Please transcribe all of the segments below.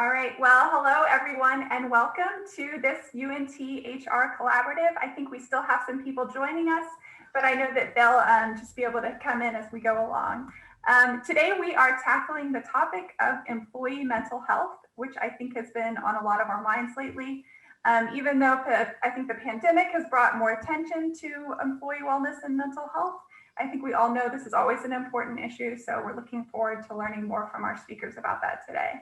All right, well, hello everyone and welcome to this UNT HR Collaborative. I think we still have some people joining us, but I know that they'll just be able to come in as we go along. Today we are tackling the topic of employee mental health, which I think has been on a lot of our minds lately. Even though I think the pandemic has brought more attention to employee wellness and mental health, I think we all know this is always an important issue, so we're looking forward to learning more from our speakers about that today.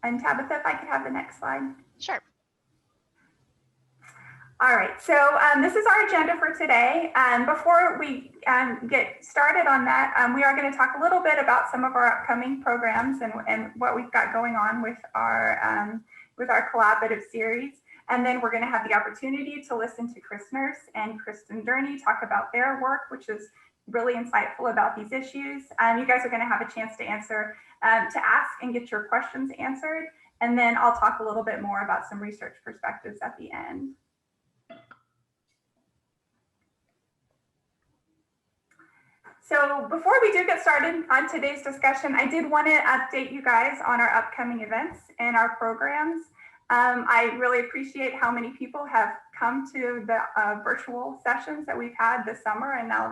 And Tabitha, if I could have the next slide. Sure. All right, so this is our agenda for today. Before we get started on that, we are going to talk a little bit about some of our upcoming programs and what we've got going on with our collaborative series. And then we're going to have the opportunity to listen to Chris Nurse and Kristin Durney talk about their work, which is really insightful about these issues. You guys are going to have a chance to answer, to ask and get your questions answered. And then I'll talk a little bit more about some research perspectives at the end. So before we do get started on today's discussion, I did want to update you guys on our upcoming events and our programs. I really appreciate how many people have come to the virtual sessions that we've had this summer and now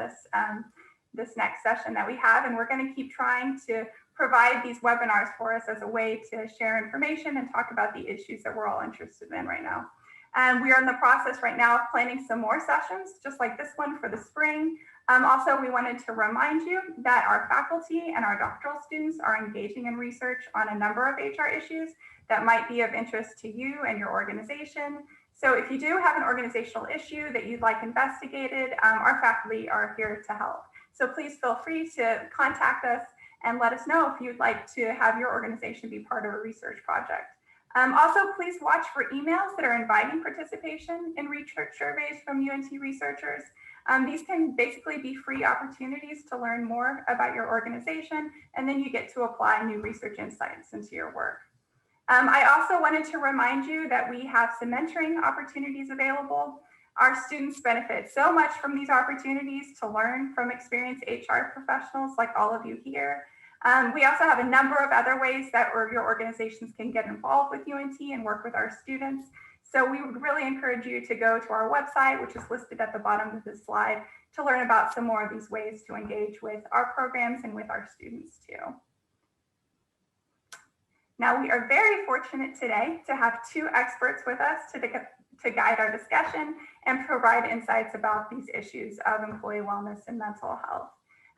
this next session that we have. And we're going to keep trying to provide these webinars for us as a way to share information and talk about the issues that we're all interested in right now. We are in the process right now of planning some more sessions, just like this one for the spring. Also, we wanted to remind you that our faculty and our doctoral students are engaging in research on a number of HR issues that might be of interest to you and your organization. So if you do have an organizational issue that you'd like investigated, our faculty are here to help. So please feel free to contact us and let us know if you'd like to have your organization be part of a research project. Also, please watch for emails that are inviting participation in research surveys from UNT researchers. These can basically be free opportunities to learn more about your organization, and then you get to apply new research insights into your work. I also wanted to remind you that we have some mentoring opportunities available. Our students benefit so much from these opportunities to learn from experienced HR professionals like all of you here. We also have a number of other ways that your organizations can get involved with UNT and work with our students. So we would really encourage you to go to our website, which is listed at the bottom of this slide, to learn about some more of these ways to engage with our programs and with our students too. Now, we are very fortunate today to have two experts with us to guide our discussion and provide insights about these issues of employee wellness and mental health.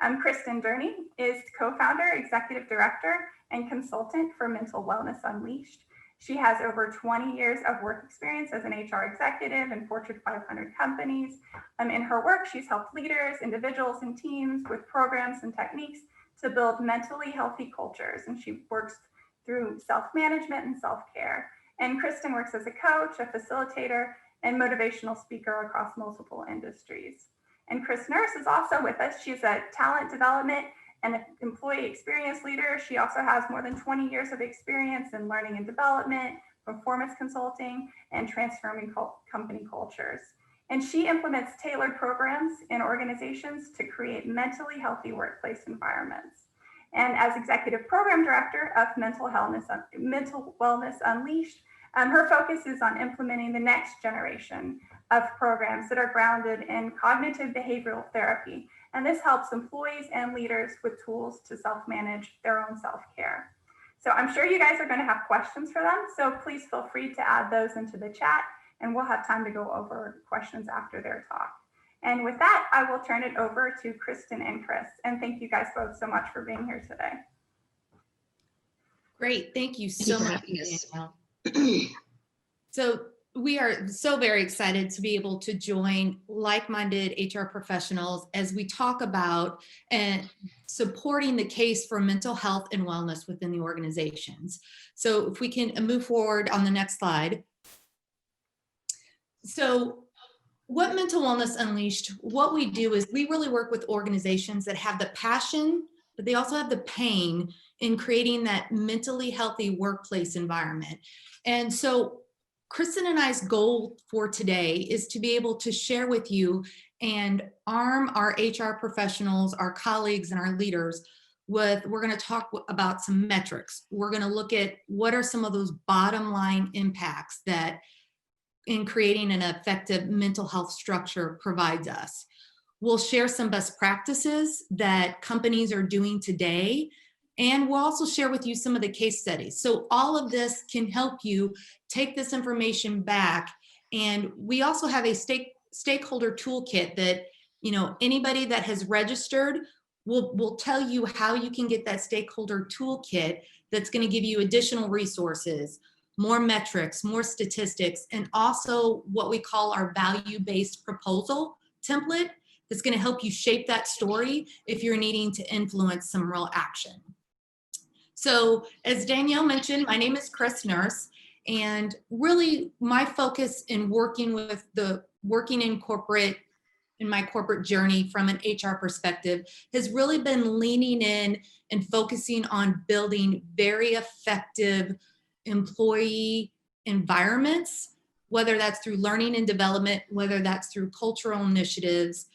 Kristin Durney is co-founder, executive director, and consultant for Mental Wellness Unleashed. She has over 20 years of work experience as an HR executive in Fortune 500 companies. In her work, she's helped leaders, individuals, and teams with programs and techniques to build mentally healthy cultures, and she works through self-management and self-care. And Kristin works as a coach, a facilitator, and motivational speaker across multiple industries. And Chris Nurse is also with us. She's a talent development and an employee experience leader. She also has more than 20 years of experience in learning and development, performance consulting, and transforming company cultures. And she implements tailored programs in organizations to create mentally healthy workplace environments. And as executive program director of Mental Wellness Unleashed, her focus is on implementing the next generation of programs that are grounded in cognitive behavioral therapy. And this helps employees and leaders with tools to self-manage their own self-care. So I'm sure you guys are going to have questions for them. So please feel free to add those into the chat, and we'll have time to go over questions after their talk. And with that, I will turn it over to Kristin and Chris. And thank you guys both so much for being here today. Great, thank you so much. So we are so very excited to be able to join like-minded HR professionals as we talk about supporting the case for mental health and wellness within the organizations. So if we can move forward on the next slide. So what Mental Wellness Unleashed, what we do is we really work with organizations that have the passion, but they also have the pain in creating that mentally healthy workplace environment. And so Kristin and I's goal for today is to be able to share with you and arm our HR professionals, our colleagues, and our leaders with, we're going to talk about some metrics. We're going to look at what are some of those bottom line impacts that in creating an effective mental health structure provides us. We'll share some best practices that companies are doing today, and we'll also share with you some of the case studies. So all of this can help you take this information back. And we also have a stakeholder toolkit that, anybody that has registered will tell you how you can get that stakeholder toolkit that's going to give you additional resources, more metrics, more statistics, and also what we call our value-based proposal template that's going to help you shape that story if you're needing to influence some real action. So as Danielle mentioned, my name is Kris Nurse, and really my focus in working in my corporate journey from an HR perspective has really been leaning in and focusing on building very effective employee environments, whether that's through learning and development, whether that's through cultural initiatives,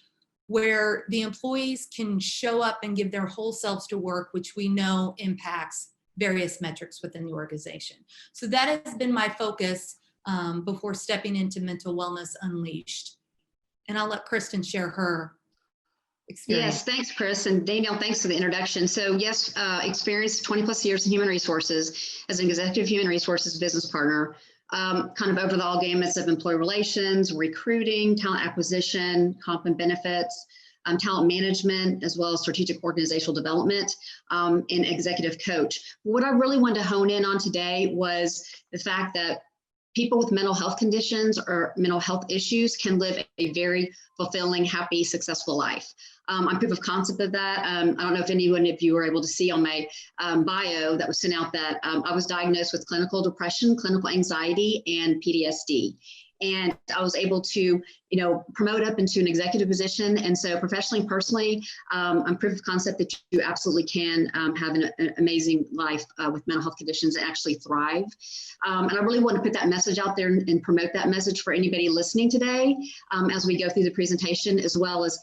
where the employees can show up and give their whole selves to work, which we know impacts various metrics within the organization. So that has been my focus before stepping into Mental Wellness Unleashed. And I'll let Kristin share her experience. Yes, thanks, Kris. And Danielle, thanks for the introduction. So yes, experience 20 plus years in human resources as an executive human resources business partner, kind of over the all gamuts of employee relations, recruiting, talent acquisition, comp and benefits, talent management, as well as strategic organizational development, and executive coach. What I really wanted to hone in on today was the fact that people with mental health conditions or mental health issues can live a very fulfilling, happy, successful life. I'm proof of concept of that. I don't know if anyone of you were able to see on my bio that was sent out that I was diagnosed with clinical depression, clinical anxiety, and PTSD. And I was able to, promote up into an executive position. And so professionally and personally, I'm proof of concept that you absolutely can have an amazing life with mental health conditions and actually thrive. And I really want to put that message out there and promote that message for anybody listening today as we go through the presentation, as well as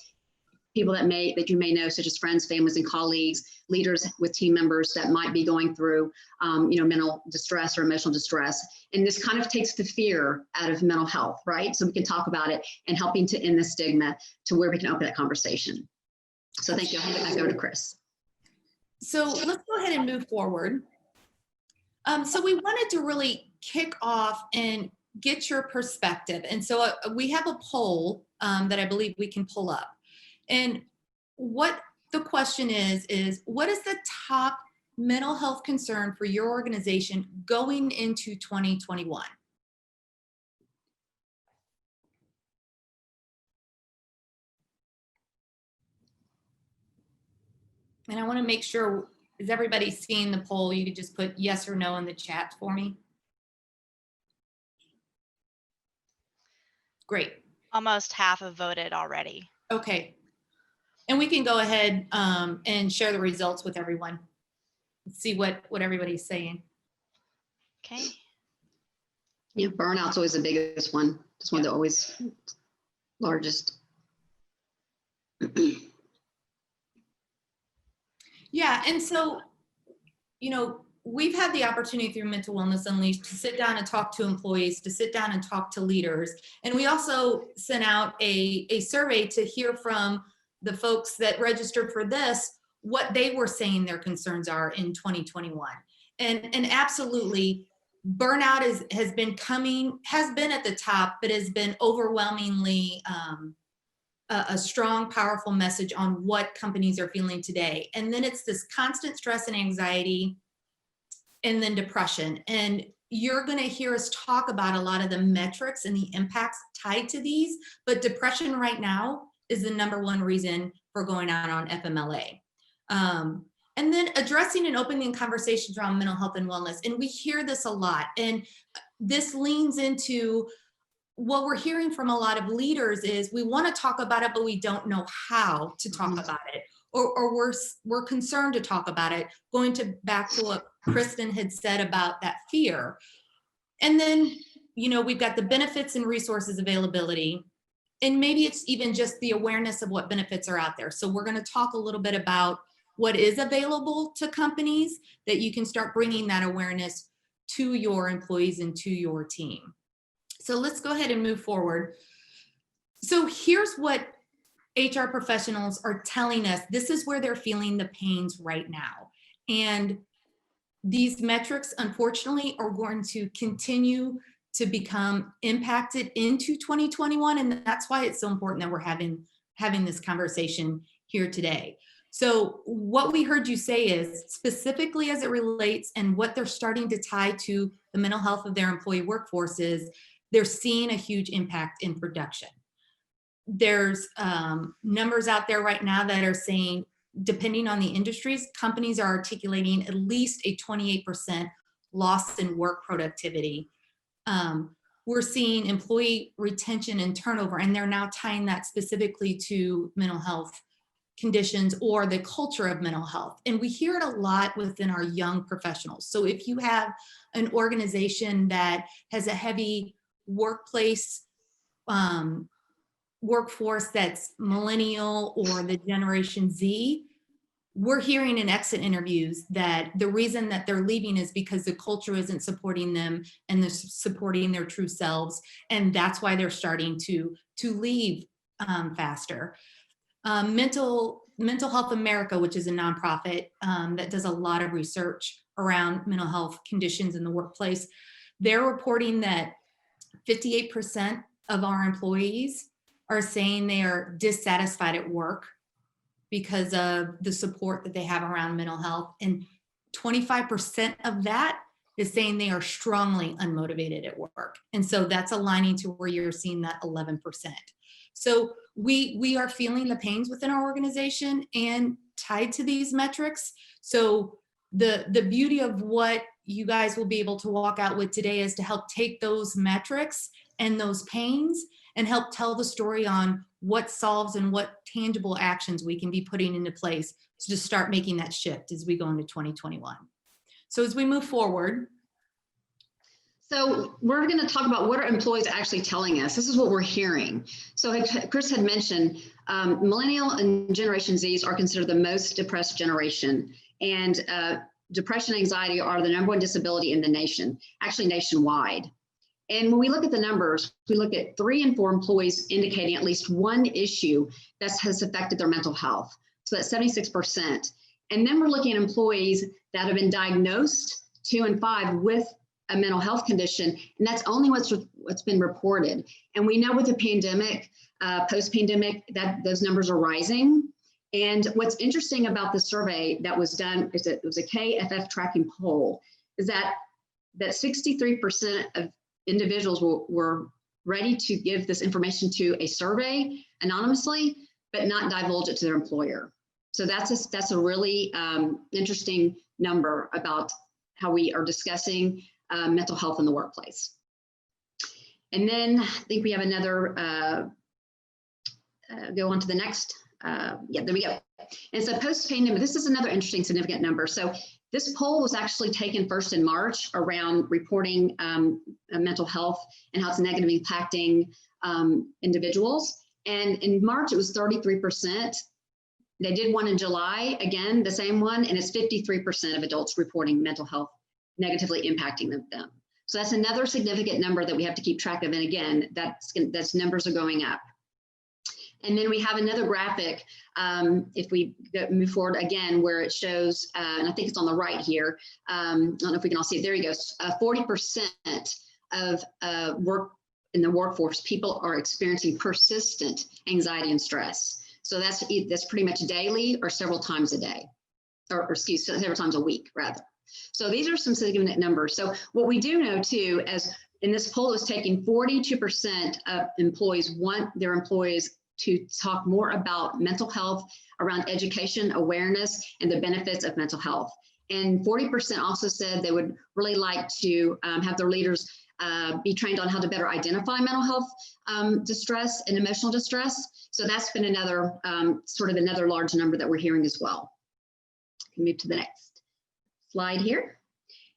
people that you may know, such as friends, families, and colleagues, leaders with team members that might be going through, mental distress or emotional distress. And this kind of takes the fear out of mental health, right? So we can talk about it and helping to end the stigma to where we can open that conversation. So thank you. I'll hand it back over to Kris. So let's go ahead and move forward. So we wanted to really kick off and get your perspective. And so we have a poll that I believe we can pull up. And what the question is what is the top mental health concern for your organization going into 2021? And I want to make sure, is everybody seeing the poll? You could just put yes or no in the chat for me. Great. Almost half have voted already. Okay. And we can go ahead and share the results with everyone. Let's see what everybody's saying. Okay. Yeah, burnout's always the biggest one. It's one of the always largest. Yeah, and so, we've had the opportunity through Mental Wellness Unleashed to sit down and talk to employees, to sit down and talk to leaders. And we also sent out a survey to hear from the folks that registered for this, what they were saying their concerns are in 2021. And absolutely, burnout has been at the top, but has been overwhelmingly a strong, powerful message on what companies are feeling today. And then it's this constant stress and anxiety, and then depression. And you're going to hear us talk about a lot of the metrics and the impacts tied to these, but depression right now is the #1 reason for going out on FMLA. And then addressing and opening conversations around mental health and wellness. And we hear this a lot. And this leans into what we're hearing from a lot of leaders is we want to talk about it, but we don't know how to talk about it. Or we're concerned to talk about it, back to what Kristin had said about that fear. And then, we've got the benefits and resources availability. And maybe it's even just the awareness of what benefits are out there. So we're going to talk a little bit about what is available to companies that you can start bringing that awareness to your employees and to your team. So let's go ahead and move forward. So here's what HR professionals are telling us. This is where they're feeling the pains right now. And these metrics, unfortunately, are going to continue to become impacted into 2021. And that's why it's so important that we're having this conversation here today. So what we heard you say is, specifically as it relates and what they're starting to tie to the mental health of their employee workforce is, they're seeing a huge impact in production. There's numbers out there right now that are saying, depending on the industries, companies are articulating at least a 28% loss in work productivity. We're seeing employee retention and turnover, and they're now tying that specifically to mental health conditions or the culture of mental health. And we hear it a lot within our young professionals. So if you have an organization that has a heavy workplace workforce that's millennial or the Generation Z, we're hearing in exit interviews that the reason that they're leaving is because the culture isn't supporting them and they're supporting their true selves. And that's why they're starting to leave faster. Mental Health America, which is a nonprofit that does a lot of research around mental health conditions in the workplace, they're reporting that 58% of our employees are saying they are dissatisfied at work because of the support that they have around mental health. And 25% of that is saying they are strongly unmotivated at work. And so that's aligning to where you're seeing that 11%. So we are feeling the pains within our organization and tied to these metrics. So the beauty of what you guys will be able to walk out with today is to help take those metrics and those pains and help tell the story on what solves and what tangible actions we can be putting into place to just start making that shift as we go into 2021. So as we move forward. So we're going to talk about what are employees actually telling us. This is what we're hearing. So Chris had mentioned millennial and Generation Zs are considered the most depressed generation. And depression and anxiety are the #1 disability in the nation, actually nationwide. And when we look at the numbers, we look at 3 in 4 employees indicating at least one issue that has affected their mental health. So that's 76%. And then we're looking at employees that have been diagnosed, 2 in 5, with a mental health condition, and that's only what's been reported. And we know with the pandemic, post-pandemic, that those numbers are rising. And what's interesting about the survey that was done is that it was a KFF tracking poll, is that 63% of individuals were ready to give this information to a survey anonymously, but not divulge it to their employer. So that's a really interesting number about how we are discussing mental health in the workplace. And then I think we have another, go on to the next, yeah, there we go. And so post-pandemic, this is another interesting significant number. So this poll was actually taken first in March around reporting mental health and how it's negatively impacting individuals. And in March, it was 33%. They did one in July, again, the same one, and it's 53% of adults reporting mental health negatively impacting them. So that's another significant number that we have to keep track of. And again, that's numbers are going up. And then we have another graphic, if we move forward again, where it shows, and I think it's on the right here, I don't know if we can all see it, there you go, 40% of work in the workforce, people are experiencing persistent anxiety and stress. So that's pretty much daily or several times a day, or several times a week, rather. So these are some significant numbers. So what we do know too, as in this poll is taking 42% of employees want their employees to talk more about mental health, around education, awareness, and the benefits of mental health. And 40% also said they would really like to have their leaders be trained on how to better identify mental health distress and emotional distress. So that's been another sort of another large number that we're hearing as well. We can move to the next slide here.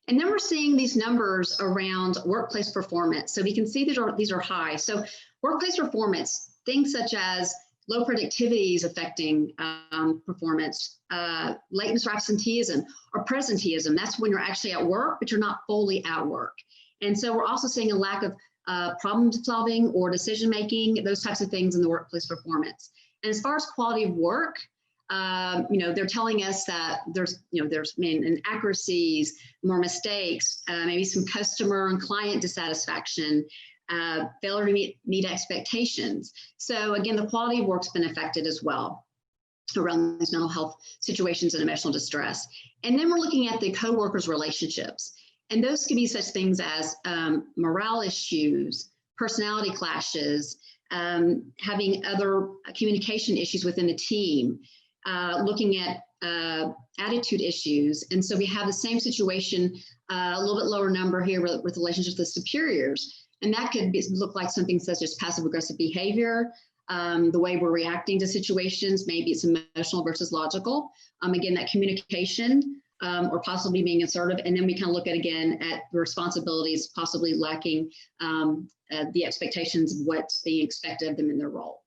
And then we're seeing these numbers around workplace performance. So we can see these are high. So workplace performance, things such as low productivity is affecting performance, lateness or absenteeism, or presenteeism. That's when you're actually at work, but you're not fully at work. And so we're also seeing a lack of problem solving or decision making, those types of things in the workplace performance. And as far as quality of work, they're telling us that there's inaccuracies, more mistakes, maybe some customer and client dissatisfaction, failure to meet expectations. So again, the quality of work's been affected as well around these mental health situations and emotional distress. And then we're looking at the co-workers' relationships. And those could be such things as morale issues, personality clashes, having other communication issues within the team, looking at attitude issues. And so we have the same situation, a little bit lower number here with relationships with superiors. And that could look like something such as passive aggressive behavior, the way we're reacting to situations, maybe it's emotional versus logical. Again, that communication or possibly being assertive. And then we kind of look at the responsibilities, possibly lacking the expectations of what's being expected of them in their role.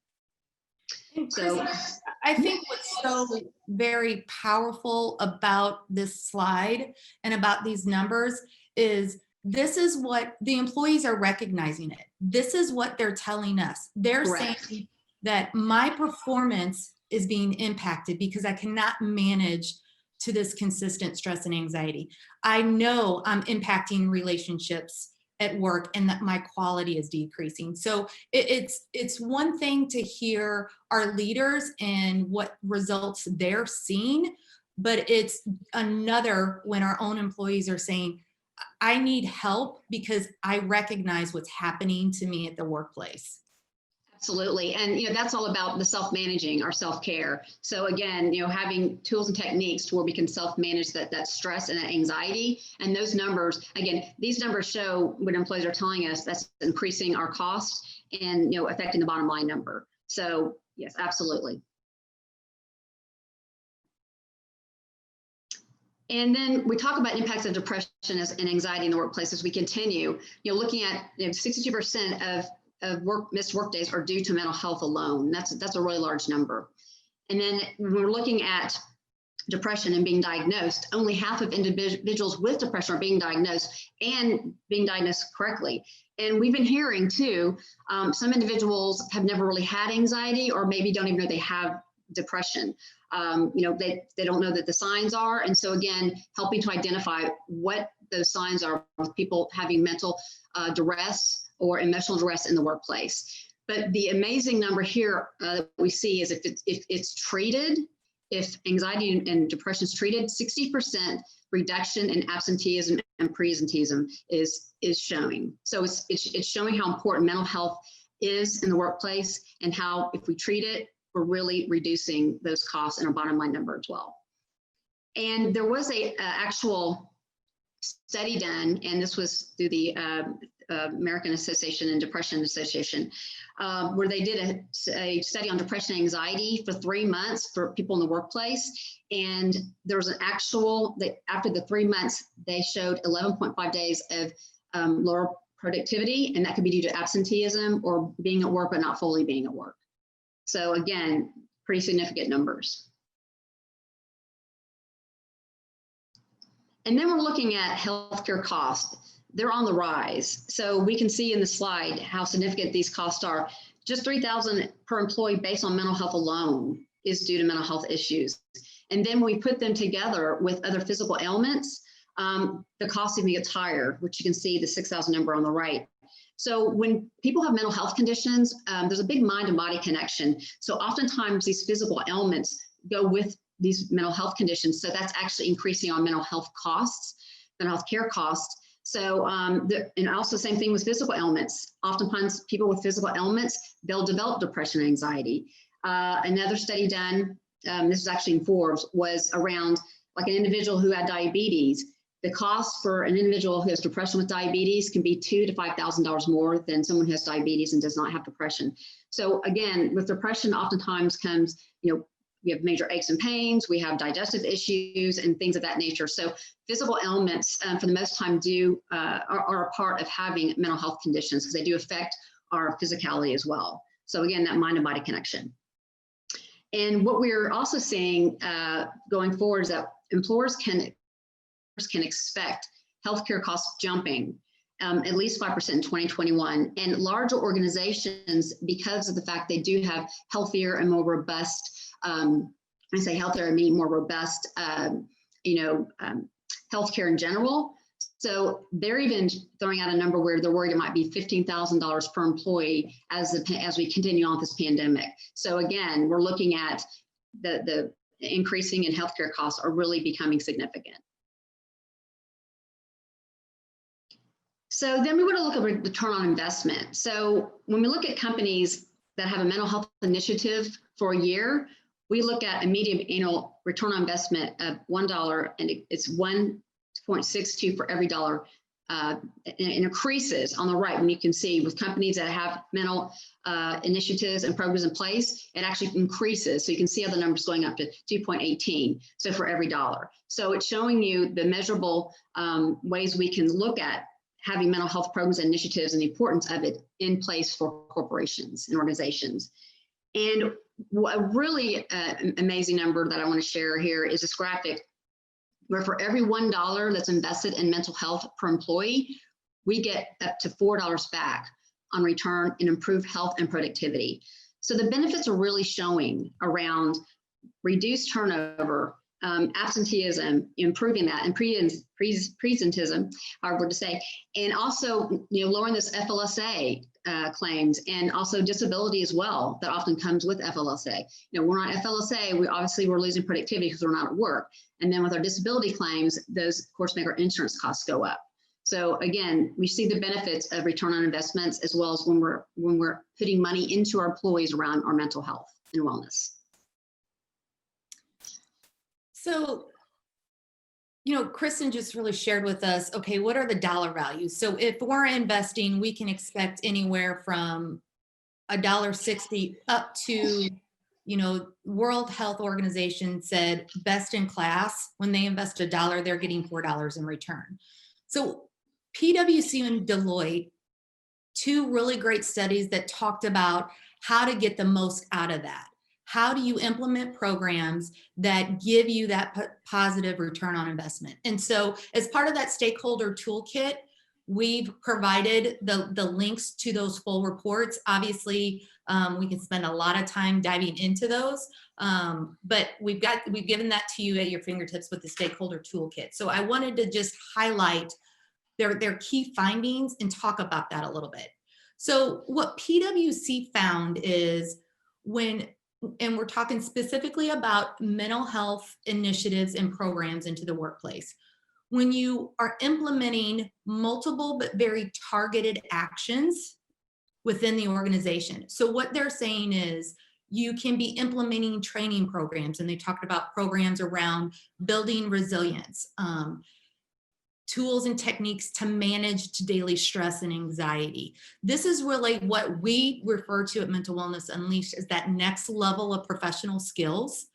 So I think what's so very powerful about this slide and about these numbers is this is what the employees are recognizing it. This is what they're telling us. They're Correct. saying that my performance is being impacted because I cannot manage to this consistent stress and anxiety. I know I'm impacting relationships at work and that my quality is decreasing. So it's one thing to hear our leaders and what results they're seeing, but it's another when our own employees are saying, I need help because I recognize what's happening to me at the workplace. Absolutely. And, that's all about the self-managing, our self-care. So again, having tools and techniques to where we can self-manage that stress and that anxiety. And those numbers, again, these numbers show what employees are telling us that's increasing our cost and, affecting the bottom line number. So yes, absolutely. And then we talk about impacts of depression and anxiety in the workplace as we continue, looking at 62% of missed work days are due to mental health alone. That's a really large number. And then when we're looking at depression and being diagnosed, only half of individuals with depression are being diagnosed and being diagnosed correctly. And we've been hearing too, some individuals have never really had anxiety or maybe don't even know they have depression. They don't know that the signs are. And so again, helping to identify what those signs are with people having mental duress or emotional duress in the workplace. But the amazing number here that we see is if it's treated, if anxiety and depression is treated, 60% reduction in absenteeism and presenteeism is showing. So it's showing how important mental health is in the workplace and how if we treat it, we're really reducing those costs in our bottom line number as well. And there was a actual study done, and this was through the American Association and Depression Association, where they did a study on depression and anxiety for 3 months for people in the workplace. And there was an actual, after the 3 months, they showed 11.5 days of lower productivity, and that could be due to absenteeism or being at work but not fully being at work. So again, pretty significant numbers. And then we're looking at healthcare costs. They're on the rise. So we can see in the slide how significant these costs are. Just $3,000 per employee based on mental health alone is due to mental health issues. And then when we put them together with other physical ailments, the cost even gets higher, which you can see the 6,000 number on the right. So when people have mental health conditions, there's a big mind and body connection. So oftentimes these physical ailments go with these mental health conditions. So that's actually increasing our mental health costs, mental health care costs. So, and also same thing with physical ailments. Oftentimes people with physical ailments, they'll develop depression and anxiety. Another study done, this is actually in Forbes, was around like an individual who had diabetes. The cost for an individual who has depression with diabetes can be $2,000 to $5,000 more than someone who has diabetes and does not have depression. So again, with depression, oftentimes comes, we have major aches and pains, we have digestive issues and things of that nature. So physical ailments, for the most time, are a part of having mental health conditions because they do affect our physicality as well. So again, that mind and body connection. And what we're also seeing going forward is that employers can expect healthcare costs jumping at least 5% in 2021. And larger organizations, because of the fact they do have healthier and more robust, I say healthier, I mean more robust, healthcare in general. So they're even throwing out a number where they're worried it might be $15,000 per employee as we continue on with this pandemic. So again, we're looking at the increasing in healthcare costs are really becoming significant. So then we want to look at return on investment. So when we look at companies that have a mental health initiative for a year, we look at a median annual return on investment of $1, and it's 1.62 for every dollar. And it increases on the right when you can see with companies that have mental initiatives and programs in place, it actually increases. So you can see how the numbers going up to 2.18. So for every dollar. So it's showing you the measurable ways we can look at having mental health programs and initiatives and the importance of it in place for corporations and organizations. And a really amazing number that I want to share here is this graphic where for every $1 that's invested in mental health per employee, we get up to $4 back on return in improved health and productivity. So the benefits are really showing around reduced turnover, absenteeism, improving that, and presentism, however to say, and also lowering this FLSA claims, and also disability as well that often comes with FLSA. We're not FLSA, we're losing productivity because we're not at work, and then with our disability claims, those of course make our insurance costs go up. So again, we see the benefits of return on investments as well as when we're putting money into our employees around our mental health and wellness. So, Kristin just really shared with us, okay, what are the dollar values? So if we're investing, we can expect anywhere from $1.60 up to, World Health Organization said best in class. When they invest $1, they're getting $4 in return. So PwC and Deloitte, two really great studies that talked about how to get the most out of that. How do you implement programs that give you that positive return on investment? And so as part of that stakeholder toolkit, we've provided the links to those full reports. Obviously, we can spend a lot of time diving into those, but we've given that to you at your fingertips with the stakeholder toolkit. So I wanted to just highlight their key findings and talk about that a little bit. So what PwC found is and we're talking specifically about mental health initiatives and programs into the workplace. When you are implementing multiple but very targeted actions within the organization. So what they're saying is you can be implementing training programs, and they talked about programs around building resilience, tools and techniques to manage daily stress and anxiety. This is really what we refer to at Mental Wellness Unleashed as that next level of professional skills,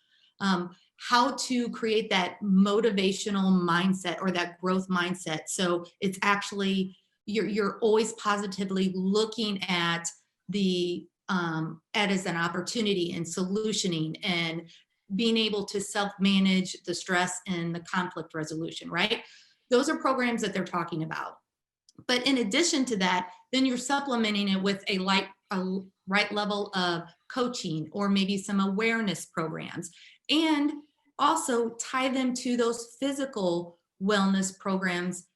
how to create that motivational mindset or that growth mindset. So it's actually, you're always positively looking at as an opportunity and solutioning and being able to self-manage the stress and the conflict resolution, right? Those are programs that they're talking about. But in addition to that, then you're supplementing it with a right level of coaching or maybe some awareness programs, and also tie them to those physical wellness programs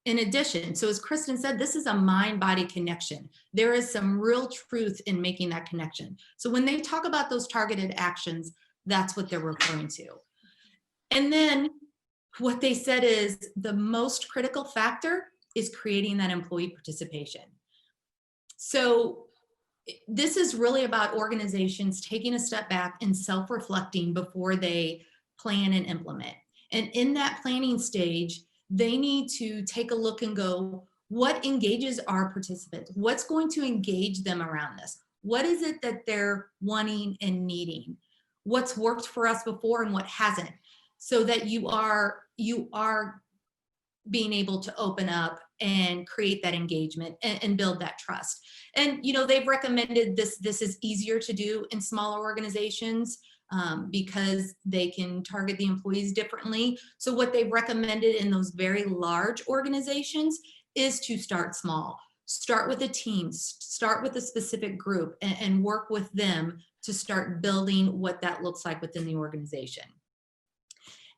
in addition. So as Kristin said, this is a mind-body connection. There is some real truth in making that connection. So when they talk about those targeted actions, that's what they're referring to. And then what they said is the most critical factor is creating that employee participation. So this is really about organizations taking a step back and self-reflecting before they plan and implement. And in that planning stage, they need to take a look and go, what engages our participants? What's going to engage them around this? What is it that they're wanting and needing? What's worked for us before and what hasn't? So that you are being able to open up and create that engagement and build that trust. And, you know, they've recommended this is easier to do in smaller organizations because they can target the employees differently. So what they've recommended in those very large organizations is to start small. Start with a team, start with a specific group, and work with them to start building what that looks like within the organization.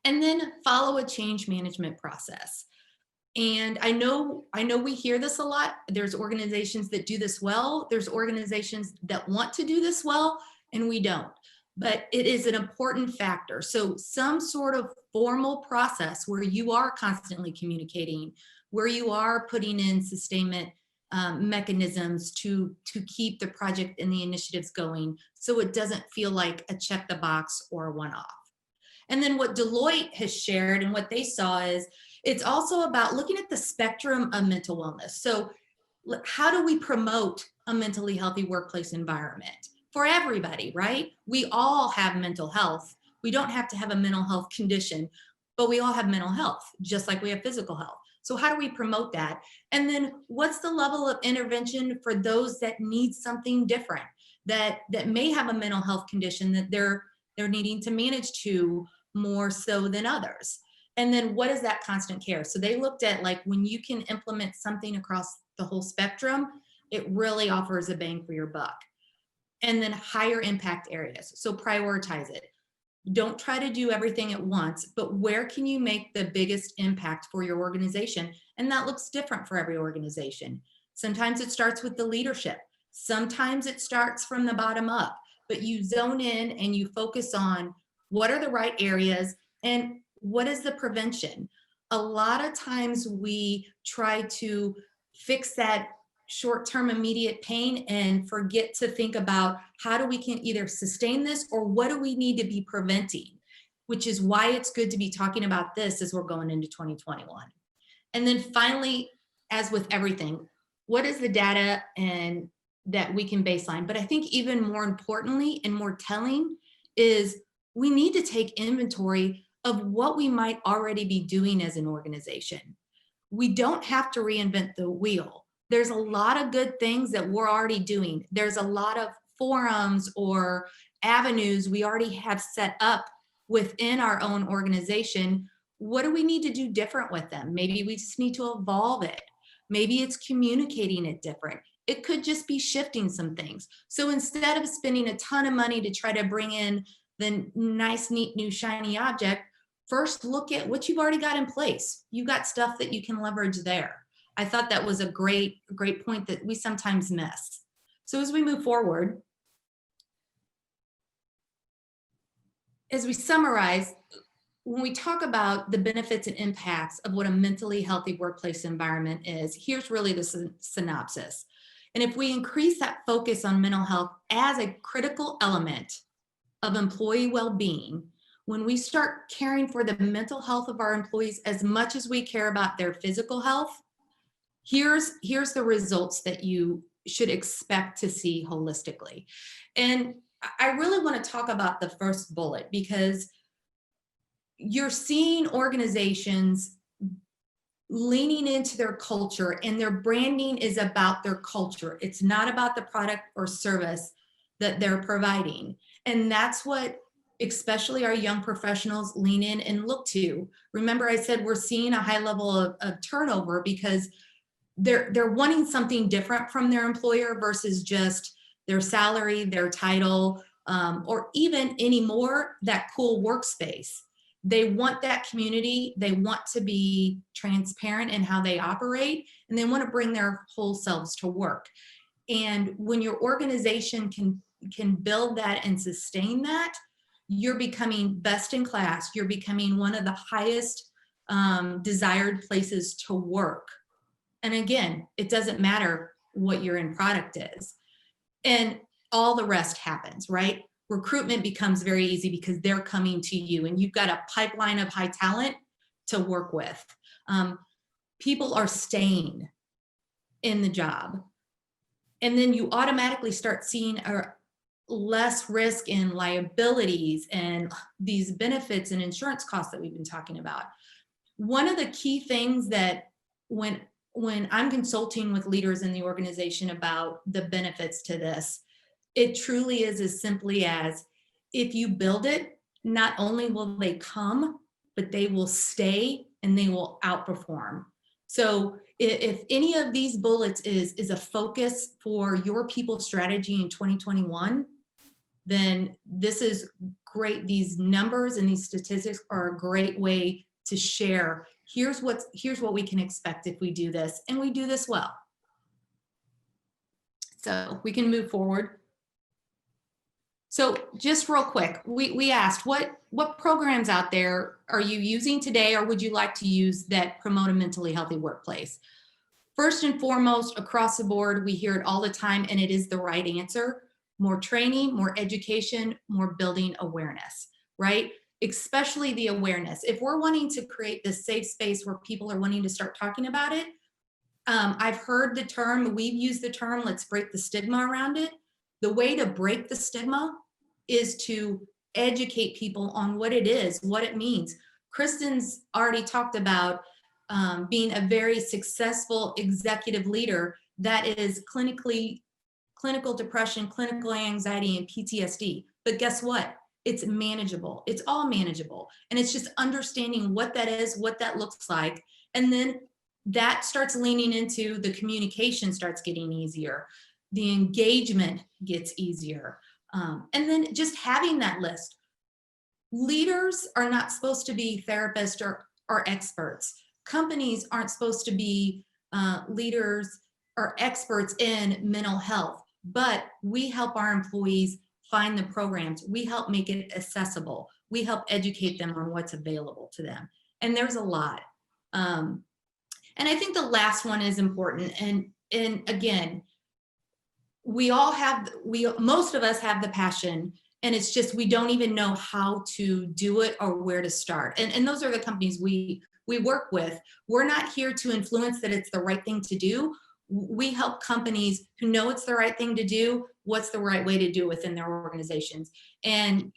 And then follow a change management process. And I know we hear this a lot. There's organizations that do this well. There's organizations that want to do this well, and we don't. But it is an important factor. So some sort of formal process where you are constantly communicating, where you are putting in sustainment mechanisms to keep the project and the initiatives going, so it doesn't feel like a check the box or a one-off. And then what Deloitte has shared and what they saw is it's also about looking at the spectrum of mental wellness. So how do we promote a mentally healthy workplace environment for everybody, right? We all have mental health. We don't have to have a mental health condition, but we all have mental health, just like we have physical health. So how do we promote that? And then what's the level of intervention for those that need something different, that may have a mental health condition that they're needing to manage to more so than others? And then what is that constant care? So they looked at, like, when you can implement something across the whole spectrum, it really offers a bang for your buck. And then higher impact areas. So prioritize it. Don't try to do everything at once, but where can you make the biggest impact for your organization? And that looks different for every organization. Sometimes it starts with the leadership. Sometimes it starts from the bottom up, but you zone in and you focus on what are the right areas and what is the prevention. A lot of times we try to fix that short-term immediate pain and forget to think about how do we can either sustain this or what do we need to be preventing, which is why it's good to be talking about this as we're going into 2021. And then finally, as with everything, what is the data and that we can baseline? But I think even more importantly and more telling is we need to take inventory of what we might already be doing as an organization. We don't have to reinvent the wheel. There's a lot of good things that we're already doing. There's a lot of forums or avenues we already have set up within our own organization. What do we need to do different with them? Maybe we just need to evolve it. Maybe it's communicating it different. It could just be shifting some things. So instead of spending a ton of money to try to bring in the nice, neat, new, shiny object, first look at what you've already got in place. You got stuff that you can leverage there. I thought that was a great point that we sometimes miss. So as we move forward, as we summarize, when we talk about the benefits and impacts of what a mentally healthy workplace environment is, here's really the synopsis. And if we increase that focus on mental health as a critical element of employee well-being, when we start caring for the mental health of our employees as much as we care about their physical health, here's the results that you should expect to see holistically. And I really want to talk about the first bullet because you're seeing organizations leaning into their culture, and their branding is about their culture. It's not about the product or service that they're providing. And that's what especially our young professionals lean in and look to. Remember, I said we're seeing a high level of turnover because they're wanting something different from their employer versus just their salary, their title, or even anymore that cool workspace. They want that community. They want to be transparent in how they operate, and they want to bring their whole selves to work. And when your organization can build that and sustain that, you're becoming best in class. You're becoming one of the highest desired places to work. And again, it doesn't matter what your end product is. And all the rest happens, right? Recruitment becomes very easy because they're coming to you and you've got a pipeline of high talent to work with. People are staying in the job. And then you automatically start seeing less risk in liabilities and these benefits and insurance costs that we've been talking about. one of the key things that when I'm consulting with leaders in the organization about the benefits to this, it truly is as simply as, if you build it, not only will they come, but they will stay and they will outperform. So if any of these bullets is a focus for your people strategy in 2021, then this is great. These numbers and these statistics are a great way to share. Here's what we can expect if we do this, and we do this well. So we can move forward. So just real quick, we asked what programs out there are you using today, or would you like to use that promote a mentally healthy workplace? First and foremost, across the board, we hear it all the time, and it is the right answer. More training, more education, more building awareness, right? Especially the awareness. If we're wanting to create this safe space where people are wanting to start talking about it, I've heard the term, we've used the term, let's break the stigma around it. The way to break the stigma is to educate people on what it is, what it means. Kristin's already talked about being a very successful executive leader that is clinical depression, clinical anxiety, and PTSD. But guess what? It's manageable. It's all manageable. And it's just understanding what that is, what that looks like. And then that starts leaning into the communication starts getting easier. The engagement gets easier. And then just having that list. Leaders are not supposed to be therapists or experts. Companies aren't supposed to be leaders or experts in mental health, but we help our employees find the programs. We help make it accessible. We help educate them on what's available to them. And there's a lot. And I think the last one is important. And again, most of us have the passion, and it's just, we don't even know how to do it or where to start. And those are the companies we work with. We're not here to influence that it's the right thing to do. We help companies who know it's the right thing to do, what's the right way to do within their organizations. And,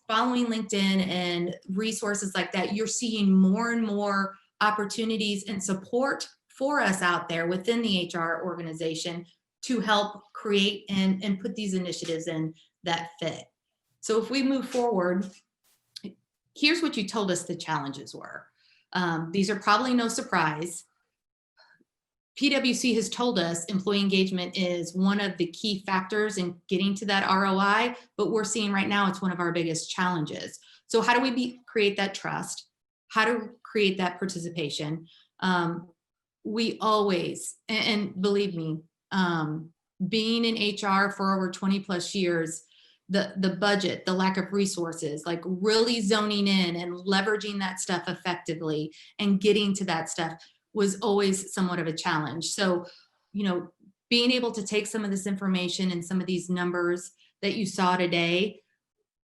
following LinkedIn and resources like that, you're seeing more and more opportunities and support for us out there within the HR organization to help create and put these initiatives in that fit. So if we move forward, here's what you told us the challenges were. These are probably no surprise. PwC has told us employee engagement is one of the key factors in getting to that ROI, but we're seeing right now it's one of our biggest challenges. So how do we create that trust? How to create that participation? We always, and believe me, being in HR for over 20 plus years, the budget, the lack of resources, like really zoning in and leveraging that stuff effectively and getting to that stuff was always somewhat of a challenge. So, being able to take some of this information and some of these numbers that you saw today,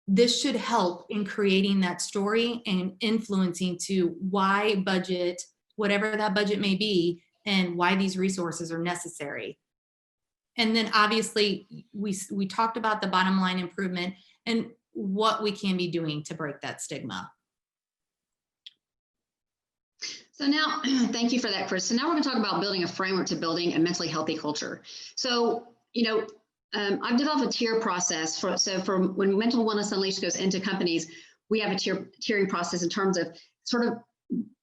this should help in creating that story and influencing to why budget, whatever that budget may be, and why these resources are necessary. And then obviously we talked about the bottom line improvement and what we can be doing to break that stigma. So now, thank you for that, Kris. So now we're going to talk about building a framework to building a mentally healthy culture. So, I've developed a tier process for when Mental Wellness Unleashed goes into companies, we have a tiering process in terms of sort of,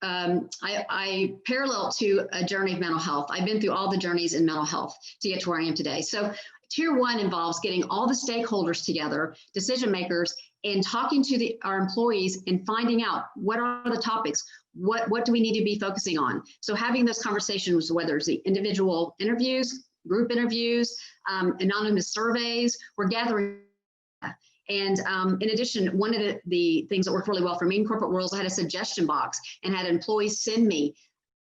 I parallel to a journey of mental health. I've been through all the journeys in mental health to get to where I am today. So tier one involves getting all the stakeholders together, decision makers, and talking to our employees and finding out what are the topics, what do we need to be focusing on. So having those conversations, whether it's the individual interviews, group interviews, anonymous surveys, we're gathering. And in addition, one of the things that worked really well for me in corporate world, I had a suggestion box and had employees send me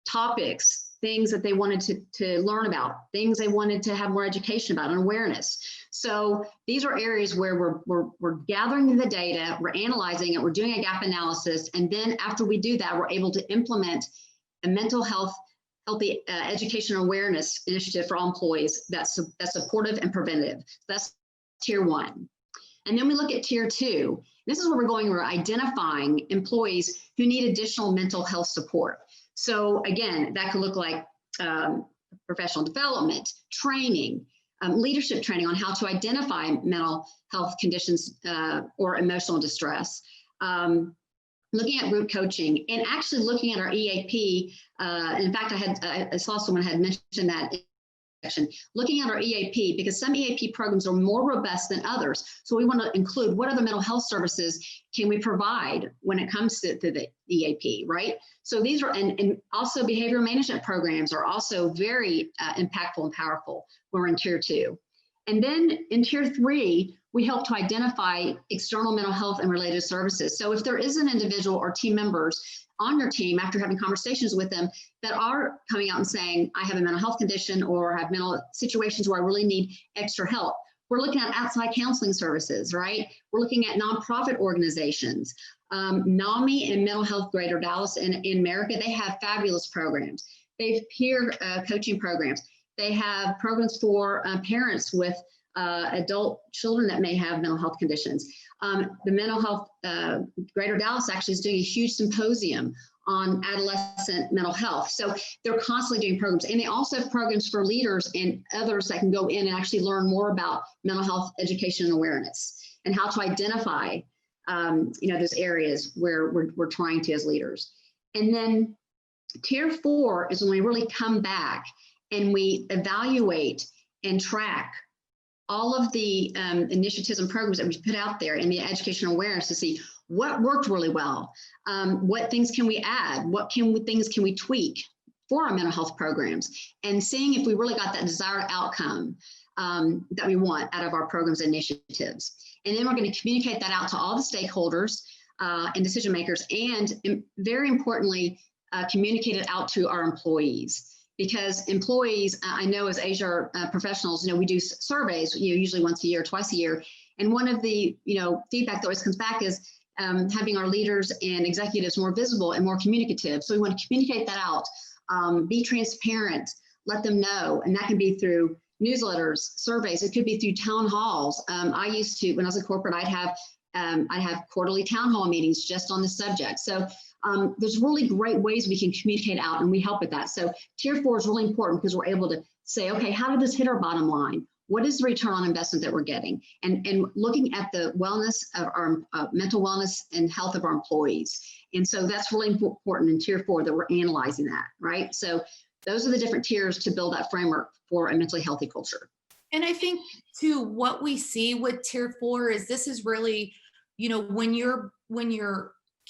topics, things that they wanted to learn about, things they wanted to have more education about and awareness. So these are areas where we're gathering the data, we're analyzing it, we're doing a gap analysis, and then after we do that, we're able to implement a mental healthy education awareness initiative for all employees that's supportive and preventative. That's tier one. And then we look at tier 2. This is where we're identifying employees who need additional mental health support. So again, that could look like professional development, training, leadership training on how to identify mental health conditions or emotional distress, looking at group coaching, and actually looking at our EAP. In fact, I saw someone had mentioned that section, looking at our EAP, because some EAP programs are more robust than others. So we want to include what other mental health services can we provide when it comes to the EAP, right? So these are, and also behavioral management programs are also very impactful and powerful when we're in tier 2. And then in tier 3, we help to identify external mental health and related services. So if there is an individual or team members on your team, after having conversations with them, that are coming out and saying, I have a mental health condition or have mental situations where I really need extra help. We're looking at outside counseling services, right? We're looking at nonprofit organizations. NAMI and Mental Health Greater Dallas in America, they have fabulous programs. They have peer coaching programs. They have programs for parents with adult children that may have mental health conditions. The Mental Health Greater Dallas actually is doing a huge symposium on adolescent mental health. So they're constantly doing programs, and they also have programs for leaders and others that can go in and actually learn more about mental health education and awareness and how to identify those areas where we're trying to as leaders. And then tier 4 is when we really come back and we evaluate and track all of the initiatives and programs that we put out there in the educational awareness to see what worked really well, what things can we add, things can we tweak for our mental health programs, and seeing if we really got that desired outcome that we want out of our programs and initiatives. And then we're going to communicate that out to all the stakeholders and decision makers, and very importantly, communicate it out to our employees. Because employees, I know as HR professionals, we do surveys, usually once a year, twice a year. And one of the, feedback that always comes back is having our leaders and executives more visible and more communicative. So we want to communicate that out, be transparent, let them know. And that can be through newsletters, surveys. It could be through town halls. I used to, when I was in corporate, I'd have quarterly town hall meetings just on the subject. So there's really great ways we can communicate out, and we help with that. So tier 4 is really important because we're able to say, okay, how did this hit our bottom line? What is the return on investment that we're getting? And looking at the wellness of our mental wellness and health of our employees. And so that's really important in tier 4 that we're analyzing that, right? So those are the different tiers to build that framework for a mentally healthy culture. And I think too, what we see with tier 4 is this is really, when you're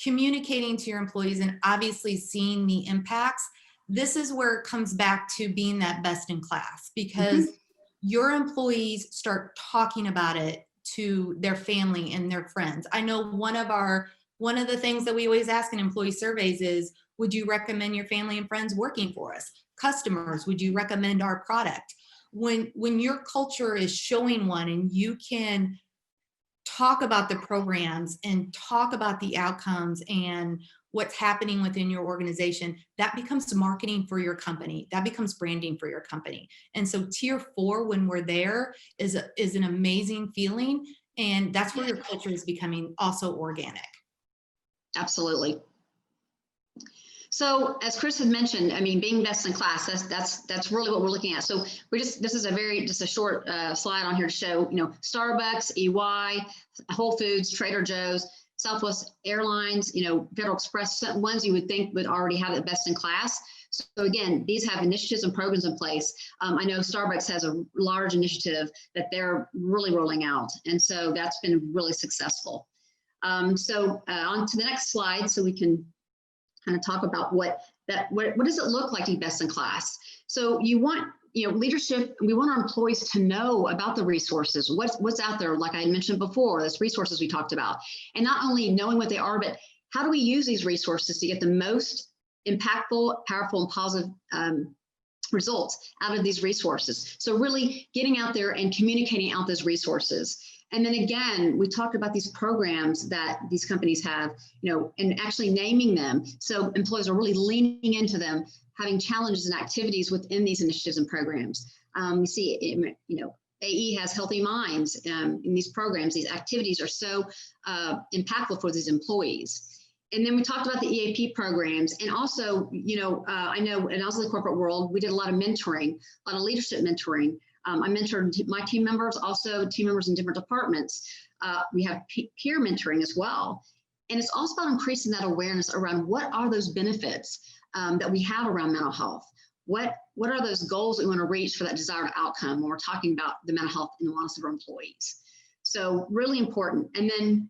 communicating to your employees and obviously seeing the impacts, this is where it comes back to being that best in class, because your employees start talking about it to their family and their friends. I know one of the things that we always ask in employee surveys is, would you recommend your family and friends working for us? Customers, would you recommend our product? When your culture is showing one and you can talk about the programs and talk about the outcomes and what's happening within your organization, that becomes marketing for your company. That becomes branding for your company. And so tier 4, when we're there, is an amazing feeling. And that's where your culture is becoming also organic. Absolutely. So as Kris had mentioned, being best in class, that's really what we're looking at. So this is a short slide on here to show, Starbucks, EY, Whole Foods, Trader Joe's, Southwest Airlines, Federal Express, ones you would think would already have it best in class. So again, these have initiatives and programs in place. I know Starbucks has a large initiative that they're really rolling out. And so that's been really successful. On to the next slide so we can kind of talk about what does it look like to be best in class. So you want leadership, we want our employees to know about the resources, what's out there, like I mentioned before, those resources we talked about, and not only knowing what they are, but how do we use these resources to get the most impactful, powerful, and positive results out of these resources. So really getting out there and communicating out those resources. And then again, we talked about these programs that these companies have, and actually naming them. So employees are really leaning into them, having challenges and activities within these initiatives and programs. You see, AE has Healthy Minds in these programs. These activities are so impactful for these employees. And then we talked about the EAP programs. And also, I know in also the corporate world, we did a lot of mentoring, a lot of leadership mentoring. I mentored my team members, also team members in different departments. We have peer mentoring as well. And it's also about increasing that awareness around what are those benefits that we have around mental health. What are those goals that we want to reach for that desired outcome when we're talking about the mental health and wellness of our employees? So really important. And then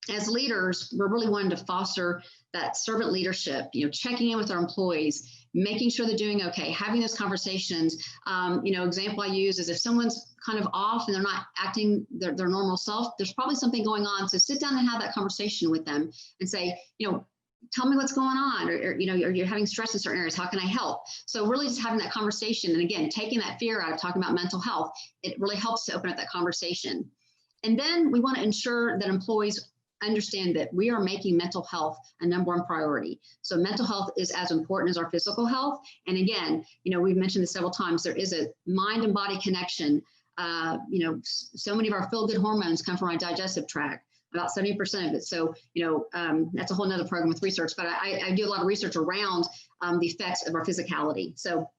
as leaders, we're really wanting to foster that servant leadership, checking in with our employees, making sure they're doing okay, having those conversations. Example I use is if someone's kind of off and they're not acting their normal self, there's probably something going on. So sit down and have that conversation with them and say, tell me what's going on, or you're having stress in certain areas. How can I help? So really just having that conversation. And again, taking that fear out of talking about mental health, it really helps to open up that conversation. And then we want to ensure that employees understand that we are making mental health a number one priority. So mental health is as important as our physical health. And again, we've mentioned this several times, there is a mind and body connection. So many of our feel-good hormones come from our digestive tract, about 70% of it. So, that's a whole nother program with research, but I do a lot of research around the effects of our physicality. So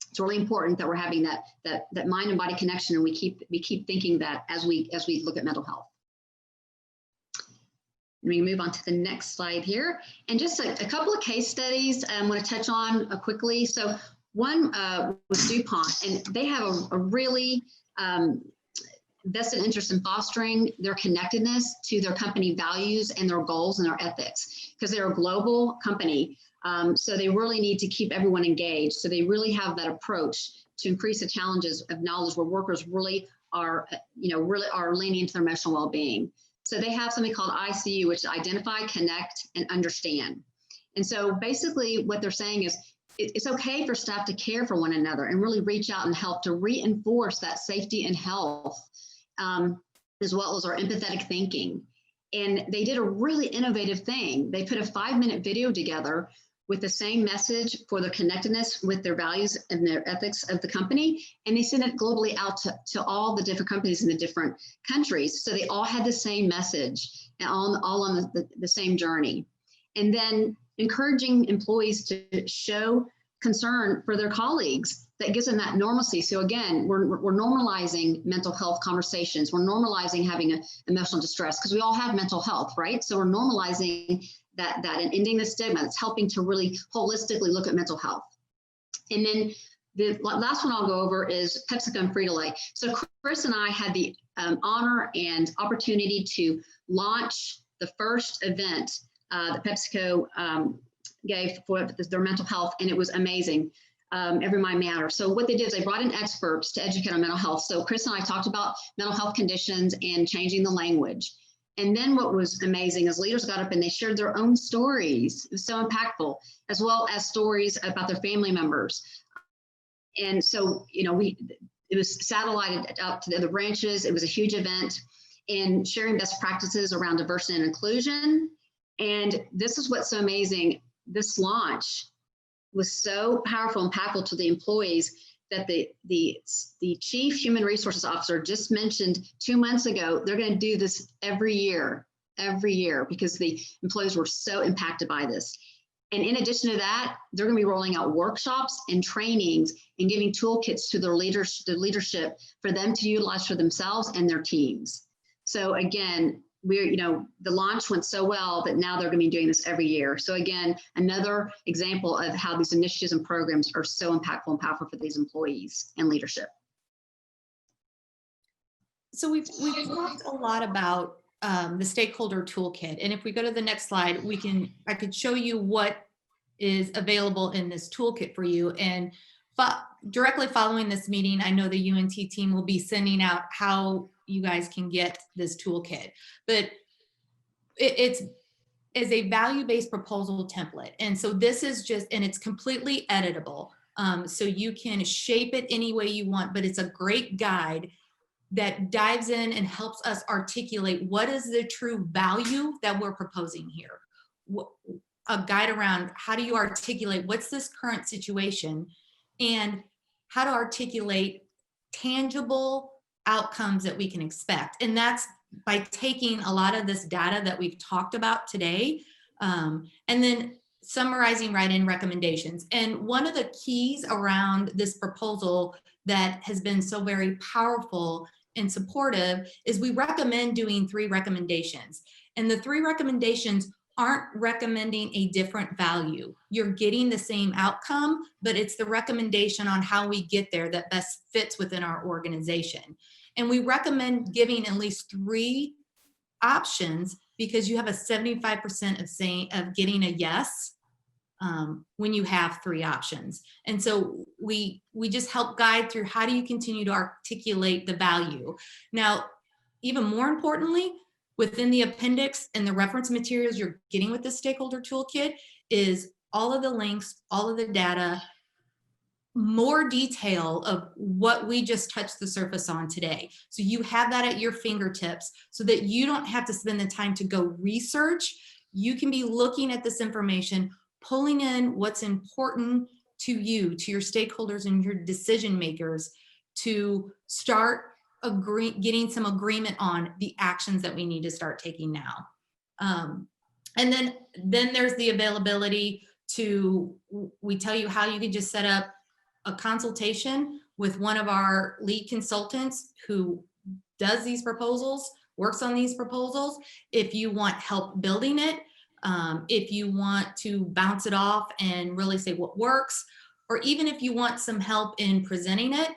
it's really important that we're having that mind and body connection, and we keep thinking that as we look at mental health. And we can move on to the next slide here. And just a couple of case studies I want to touch on quickly. So one was DuPont, and they have a really vested interest in fostering their connectedness to their company values and their goals and their ethics, because they're a global company. So they really need to keep everyone engaged. So they really have that approach to increase the challenges of knowledge where workers really are leaning into their emotional well-being. So they have something called ICU, which is identify, connect, and understand. And so basically what they're saying is it's okay for staff to care for one another and really reach out and help to reinforce that safety and health, as well as our empathetic thinking. And they did a really innovative thing. They put a 5-minute video together with the same message for their connectedness with their values and their ethics of the company. And they sent it globally out to all the different companies in the different countries. So they all had the same message and all on the same journey. And then encouraging employees to show concern for their colleagues. That gives them that normalcy. So again, we're normalizing mental health conversations. We're normalizing having emotional distress, because we all have mental health, right? So we're normalizing that and ending the stigma. It's helping to really holistically look at mental health. And then the last one I'll go over is PepsiCo and Frito-Lay. So Chris and I had the honor and opportunity to launch the first event that PepsiCo gave for their mental health, and it was amazing. Every Mind Matters. So what they did is they brought in experts to educate on mental health. So Chris and I talked about mental health conditions and changing the language. And then what was amazing is leaders got up and they shared their own stories. It was so impactful, as well as stories about their family members. And so, it was satellited out to the other branches. It was a huge event, and sharing best practices around diversity and inclusion. And this is what's so amazing. This launch was so powerful and impactful to the employees that the chief human resources officer just mentioned 2 months ago. They're going to do this every year, because the employees were so impacted by this. And in addition to that, they're going to be rolling out workshops and trainings and giving toolkits to their leadership for them to utilize for themselves and their teams. So again, the launch went so well that now they're going to be doing this every year. So again, another example of how these initiatives and programs are so impactful and powerful for these employees and leadership. So we've talked a lot about the stakeholder toolkit. And if we go to the next slide, I could show you what is available in this toolkit for you. And directly following this meeting, I know the UNT team will be sending out how you guys can get this toolkit, but it's a value-based proposal template. And so this is and it's completely editable. So you can shape it any way you want, but it's a great guide that dives in and helps us articulate what is the true value that we're proposing here. A guide around how do you articulate what's this current situation, and how to articulate tangible outcomes that we can expect. And that's by taking a lot of this data that we've talked about today, and then summarizing right in recommendations. And one of the keys around this proposal that has been so very powerful and supportive is we recommend doing 3 recommendations. And the 3 recommendations aren't recommending a different value. You're getting the same outcome, but it's the recommendation on how we get there that best fits within our organization. And we recommend giving at least 3 options because you have a 75% of getting a yes when you have 3 options. And so we just help guide through how do you continue to articulate the value. Now, even more importantly, within the appendix and the reference materials you're getting with the stakeholder toolkit is all of the links, all of the data, more detail of what we just touched the surface on today. So you have that at your fingertips so that you don't have to spend the time to go research. You can be looking at this information, pulling in what's important to you, to your stakeholders and your decision makers to start getting some agreement on the actions that we need to start taking now. And then there's the availability to, we tell you how you can just set up a consultation with one of our lead consultants who does these proposals, works on these proposals. If you want help building it, if you want to bounce it off and really say what works, or even if you want some help in presenting it,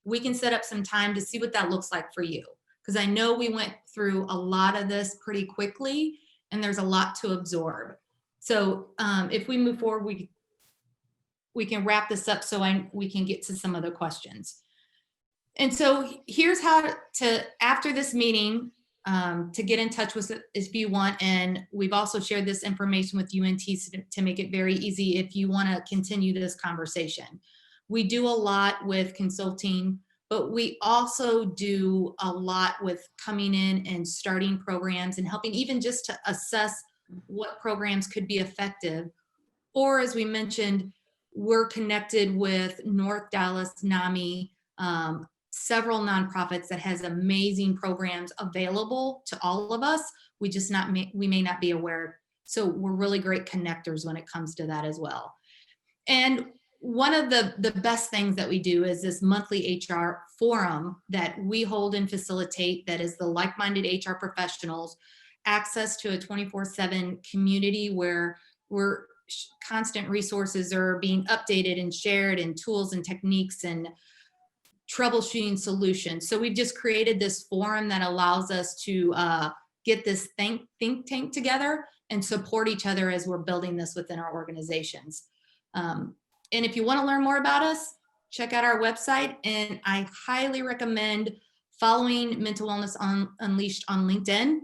we can set up some time to see what that looks like for you. Because I know we went through a lot of this pretty quickly and there's a lot to absorb. So if we move forward, we can wrap this up so we can get to some other questions. And so here's how to, after this meeting, to get in touch with us if you want. And we've also shared this information with UNT to make it very easy if you want to continue this conversation. We do a lot with consulting, but we also do a lot with coming in and starting programs and helping even just to assess what programs could be effective. Or as we mentioned, we're connected with North Dallas, NAMI, several nonprofits that has amazing programs available to all of us. We may not be aware. So we're really great connectors when it comes to that as well. And one of the best things that we do is this monthly HR forum that we hold and facilitate that is the like-minded HR professionals, access to a 24/7 community where constant resources are being updated and shared and tools and techniques and troubleshooting solutions. So we've just created this forum that allows us to get this think tank together and support each other as we're building this within our organizations. And if you want to learn more about us, check out our website. And I highly recommend following Mental Wellness Unleashed on LinkedIn.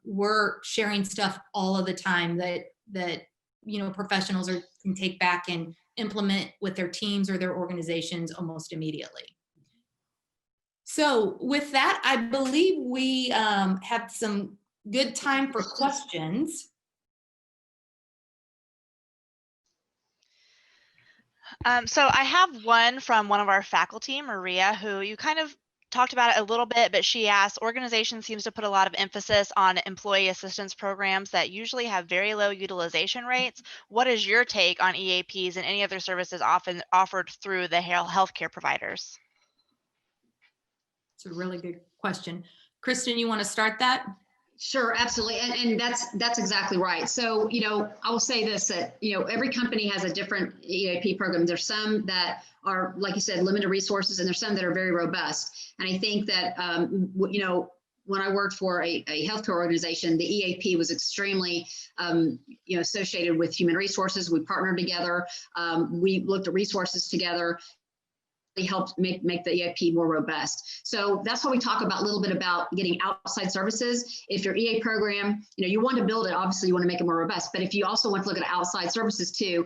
We're sharing stuff all of the time that professionals can take back and implement with their teams or their organizations almost immediately. So with that, I believe we have some good time for questions. So I have one from one of our faculty, Maria, who you kind of talked about it a little bit, but she asked, organization seems to put a lot of emphasis on employee assistance programs that usually have very low utilization rates. What is your take on EAPs and any other services often offered through the healthcare providers? It's a really good question. Kristin, you want to start that? Sure, absolutely. And that's exactly right. So, I will say this, that, every company has a different EAP program. There's some that are, like you said, limited resources, and there's some that are very robust. And I think that, when I worked for a healthcare organization, the EAP was extremely, associated with human resources. We partnered together. We looked at resources together. Helped make the EAP more robust. So that's why we talk about a little bit about getting outside services. If your EA program, you want to build it, obviously you want to make it more robust, but if you also want to look at outside services too,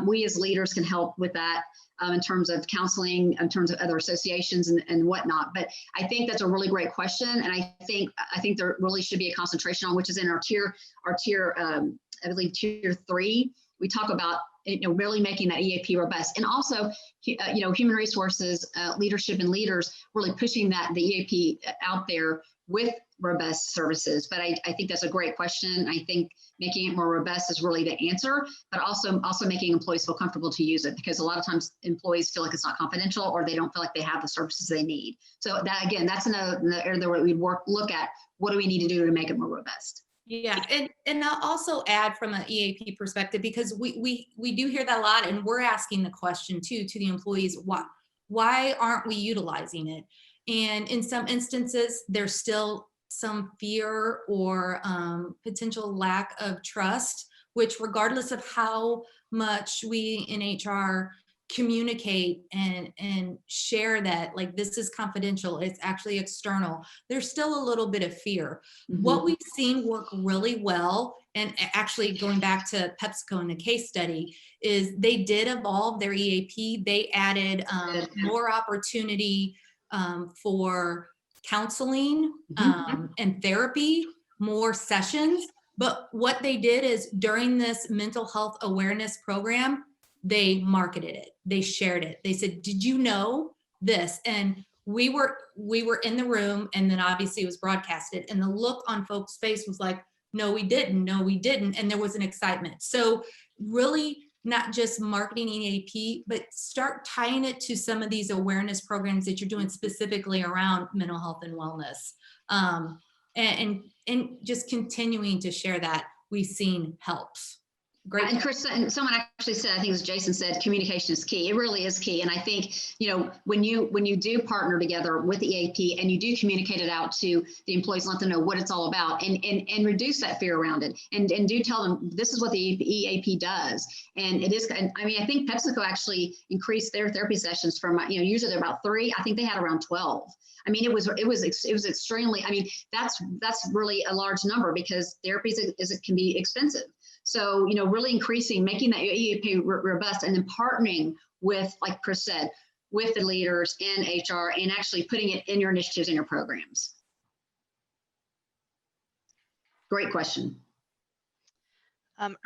we as leaders can help with that in terms of counseling, in terms of other associations and whatnot. But I think that's a really great question. And I think there really should be a concentration on, which is in our tier, I believe tier 3. we talk about, really making that EAP robust, and also, human resources, leadership and leaders really pushing the EAP out there with robust services. But I think that's a great question. I think making it more robust is really the answer, but also making employees feel comfortable to use it, because a lot of times employees feel like it's not confidential, or they don't feel like they have the services they need. So that, again, that's another area where we'd look at what do we need to do to make it more robust. Yeah, and I'll also add from an EAP perspective, because we do hear that a lot, and we're asking the question too to the employees, why aren't we utilizing it? And in some instances, there's still some fear or potential lack of trust, which regardless of how much we in HR communicate and share that, like, this is confidential, it's actually external, there's still a little bit of fear. Mm-hmm. What we've seen work really well, and actually going back to PepsiCo in the case study, is they did evolve their EAP. They added more opportunity for counseling and therapy, more sessions. But what they did is, during this mental health awareness program, they marketed it, they shared it, they said, did you know this? And we were in the room, and then obviously it was broadcasted, and the look on folks' face was like, no, we didn't, and there was an excitement. So really, not just marketing EAP, but start tying it to some of these awareness programs that you're doing specifically around mental health and wellness, and just continuing to share that we've seen helps. Great. And Chris, and someone actually said, I think it was Jason said, communication is key. It really is key. And I think, when you do partner together with the EAP and you do communicate it out to the employees, let them know what it's all about, and reduce that fear around it, and do tell them this is what the EAP does. And it is, I mean, I think PepsiCo actually increased their therapy sessions from, usually they're about 3. I think they had around 12. I mean, it was extremely, I mean, that's really a large number, because therapy can be expensive. So, really increasing, making that EAP robust, and then partnering with, like Chris said, with the leaders in HR, and actually putting it in your initiatives and your programs. Great question.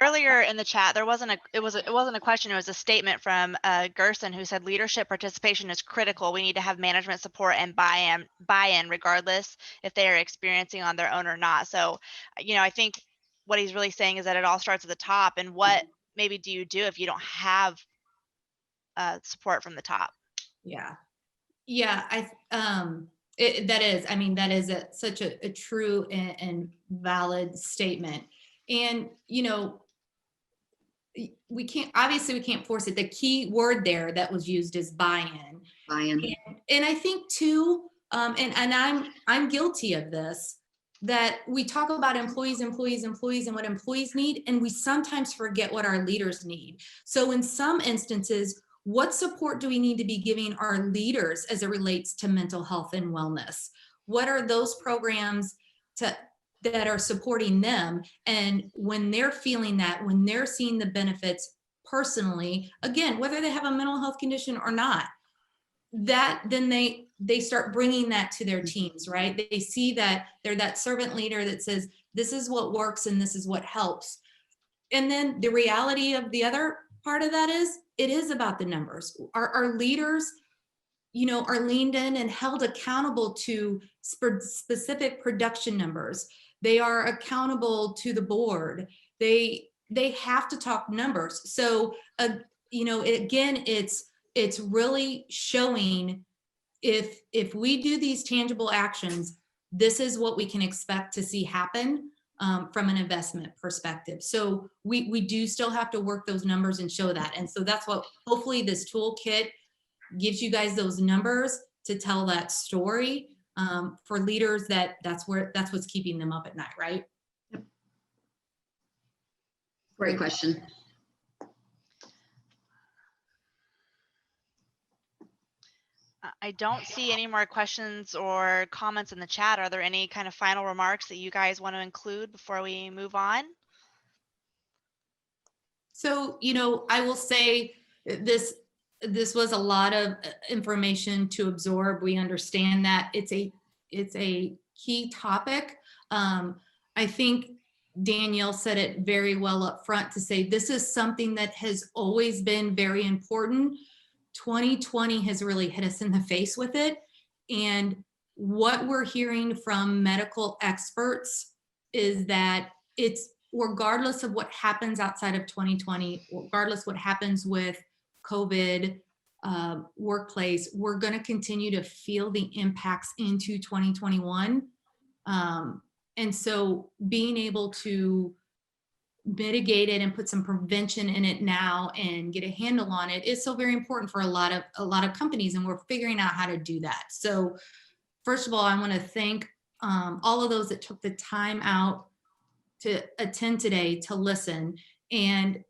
Earlier in the chat, it wasn't a question, it was a statement from Gerson, who said leadership participation is critical. We need to have management support and buy-in regardless if they are experiencing on their own or not. So, I think what he's really saying is that it all starts at the top. And what maybe do you do if you don't have support from the top? Yeah, that is such a true and valid statement. And we can't force it. The key word there that was used is buy-in. And I think too, and I'm guilty of this, that we talk about employees and what employees need, and we sometimes forget what our leaders need. So in some instances, what support do we need to be giving our leaders as it relates to mental health and wellness? What are those programs that are supporting them? And when they're feeling that, when they're seeing the benefits personally, again, whether they have a mental health condition or not, then they start bringing that to their teams, right? They see that they're that servant leader that says, this is what works and this is what helps. And then the reality of the other part of that is, it is about the numbers. Our leaders, are leaned in and held accountable to specific production numbers. They are accountable to the board. They have to talk numbers. So, again, it's really showing, if we do these tangible actions, this is what we can expect to see happen from an investment perspective. So we do still have to work those numbers and show that. And so that's what hopefully this toolkit gives you guys, those numbers to tell that story for leaders, that's what's keeping them up at night, right? Yep. Great question. I don't see any more questions or comments in the chat. Are there any kind of final remarks that you guys want to include before we move on? So, I will say this was a lot of information to absorb. We understand that it's a key topic. I think Danielle said it very well up front to say this is something that has always been very important. 2020 has really hit us in the face with it. And what we're hearing from medical experts is that it's regardless of what happens outside of 2020, regardless what happens with COVID, workplace, we're going to continue to feel the impacts into 2021. And so being able to mitigate it and put some prevention in it now and get a handle on it is so very important for a lot of companies, and we're figuring out how to do that. So first of all, I want to thank all of those that took the time out to attend today to listen. And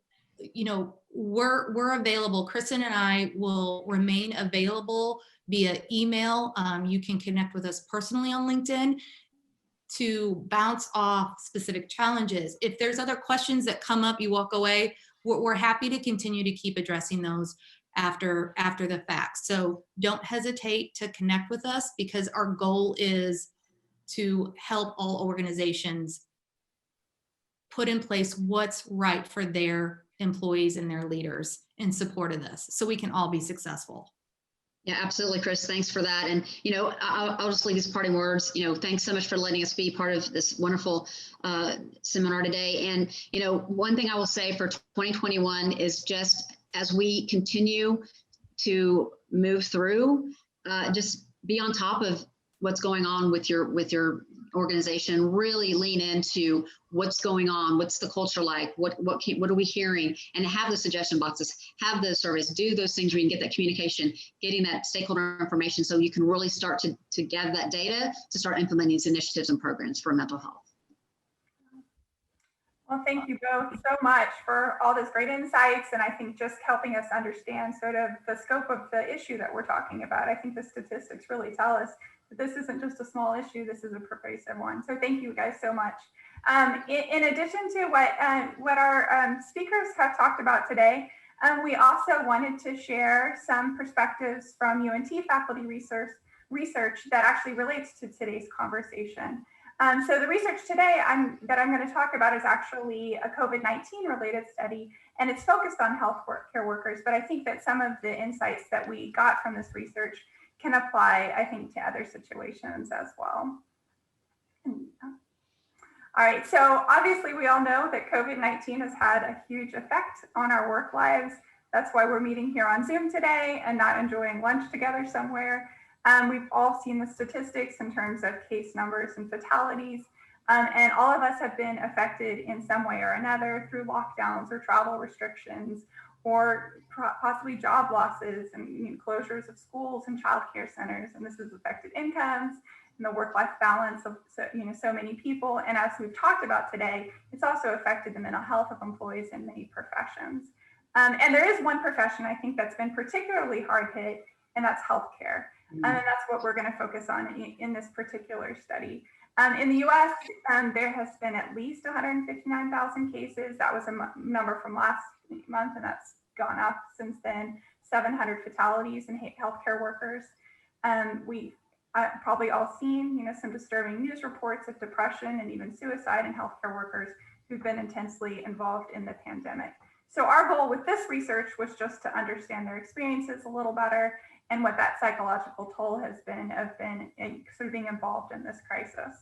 we're available. Kristin and I will remain available via email. You can connect with us personally on LinkedIn to bounce off specific challenges. If there's other questions that come up, you walk away, we're happy to continue to keep addressing those after the fact. So don't hesitate to connect with us, because our goal is to help all organizations put in place what's right for their employees and their leaders in support of this, so we can all be successful. Yeah, absolutely, Kris. Thanks for that. And, I'll just leave these parting words. Thanks so much for letting us be part of this wonderful seminar today. And, one thing I will say for 2021 is, just as we continue to move through, just be on top of what's going on with your organization. Really lean into what's going on, what's the culture like, what are we hearing, and have the suggestion boxes, have the surveys, do those things where you can get that communication, getting that stakeholder information, so you can really start to gather that data to start implementing these initiatives and programs for mental health. Well, thank you both so much for all those great insights, and I think just helping us understand sort of the scope of the issue that we're talking about. I think the statistics really tell us that this isn't just a small issue, this is a pervasive one. So thank you guys so much. In addition to what our speakers have talked about today, we also wanted to share some perspectives from UNT faculty research that actually relates to today's conversation. So the research today that I'm going to talk about is actually a COVID-19 related study, and it's focused on healthcare workers, but I think that some of the insights that we got from this research can apply, I think, to other situations as well. All right, so obviously we all know that COVID-19 has had a huge effect on our work lives. That's why we're meeting here on Zoom today and not enjoying lunch together somewhere. We've all seen the statistics in terms of case numbers and fatalities, and all of us have been affected in some way or another through lockdowns or travel restrictions, or possibly job losses and closures of schools and childcare centers. And this has affected incomes and the work-life balance of so many people. And as we've talked about today, it's also affected the mental health of employees in many professions. And there is one profession I think that's been particularly hard hit, and that's healthcare. And that's what we're going to focus on in this particular study. In the US, there has been at least 159,000 cases. That was a number from last month, and that's gone up since then. 700 fatalities in healthcare workers. We've probably all seen, some disturbing news reports of depression and even suicide in healthcare workers who've been intensely involved in the pandemic. So our goal with this research was just to understand their experiences a little better and what that psychological toll has been of sort of being involved in this crisis.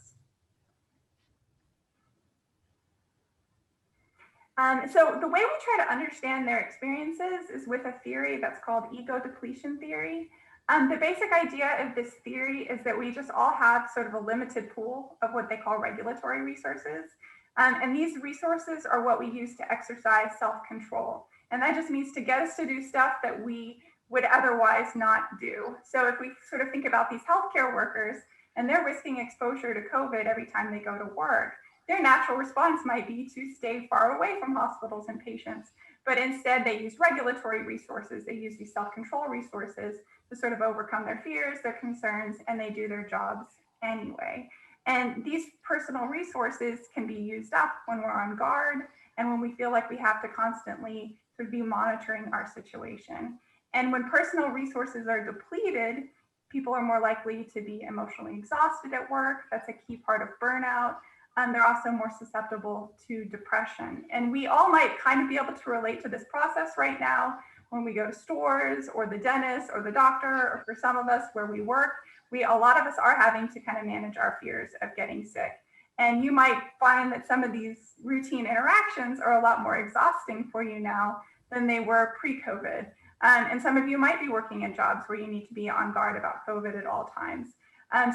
So the way we try to understand their experiences is with a theory that's called ego depletion theory. The basic idea of this theory is that we just all have sort of a limited pool of what they call regulatory resources. And these resources are what we use to exercise self-control. And that just means to get us to do stuff that we would otherwise not do. So if we sort of think about these healthcare workers and they're risking exposure to COVID every time they go to work, their natural response might be to stay far away from hospitals and patients, but instead they use regulatory resources, they use these self-control resources to sort of overcome their fears, their concerns, and they do their jobs anyway. And these personal resources can be used up when we're on guard and when we feel like we have to constantly sort of be monitoring our situation. And when personal resources are depleted, people are more likely to be emotionally exhausted at work. That's a key part of burnout. they're also more susceptible to depression. And we all might kind of be able to relate to this process right now when we go to stores or the dentist or the doctor, or for some of us where we work, a lot of us are having to kind of manage our fears of getting sick. And you might find that some of these routine interactions are a lot more exhausting for you now than they were pre-COVID. And some of you might be working in jobs where you need to be on guard about COVID at all times.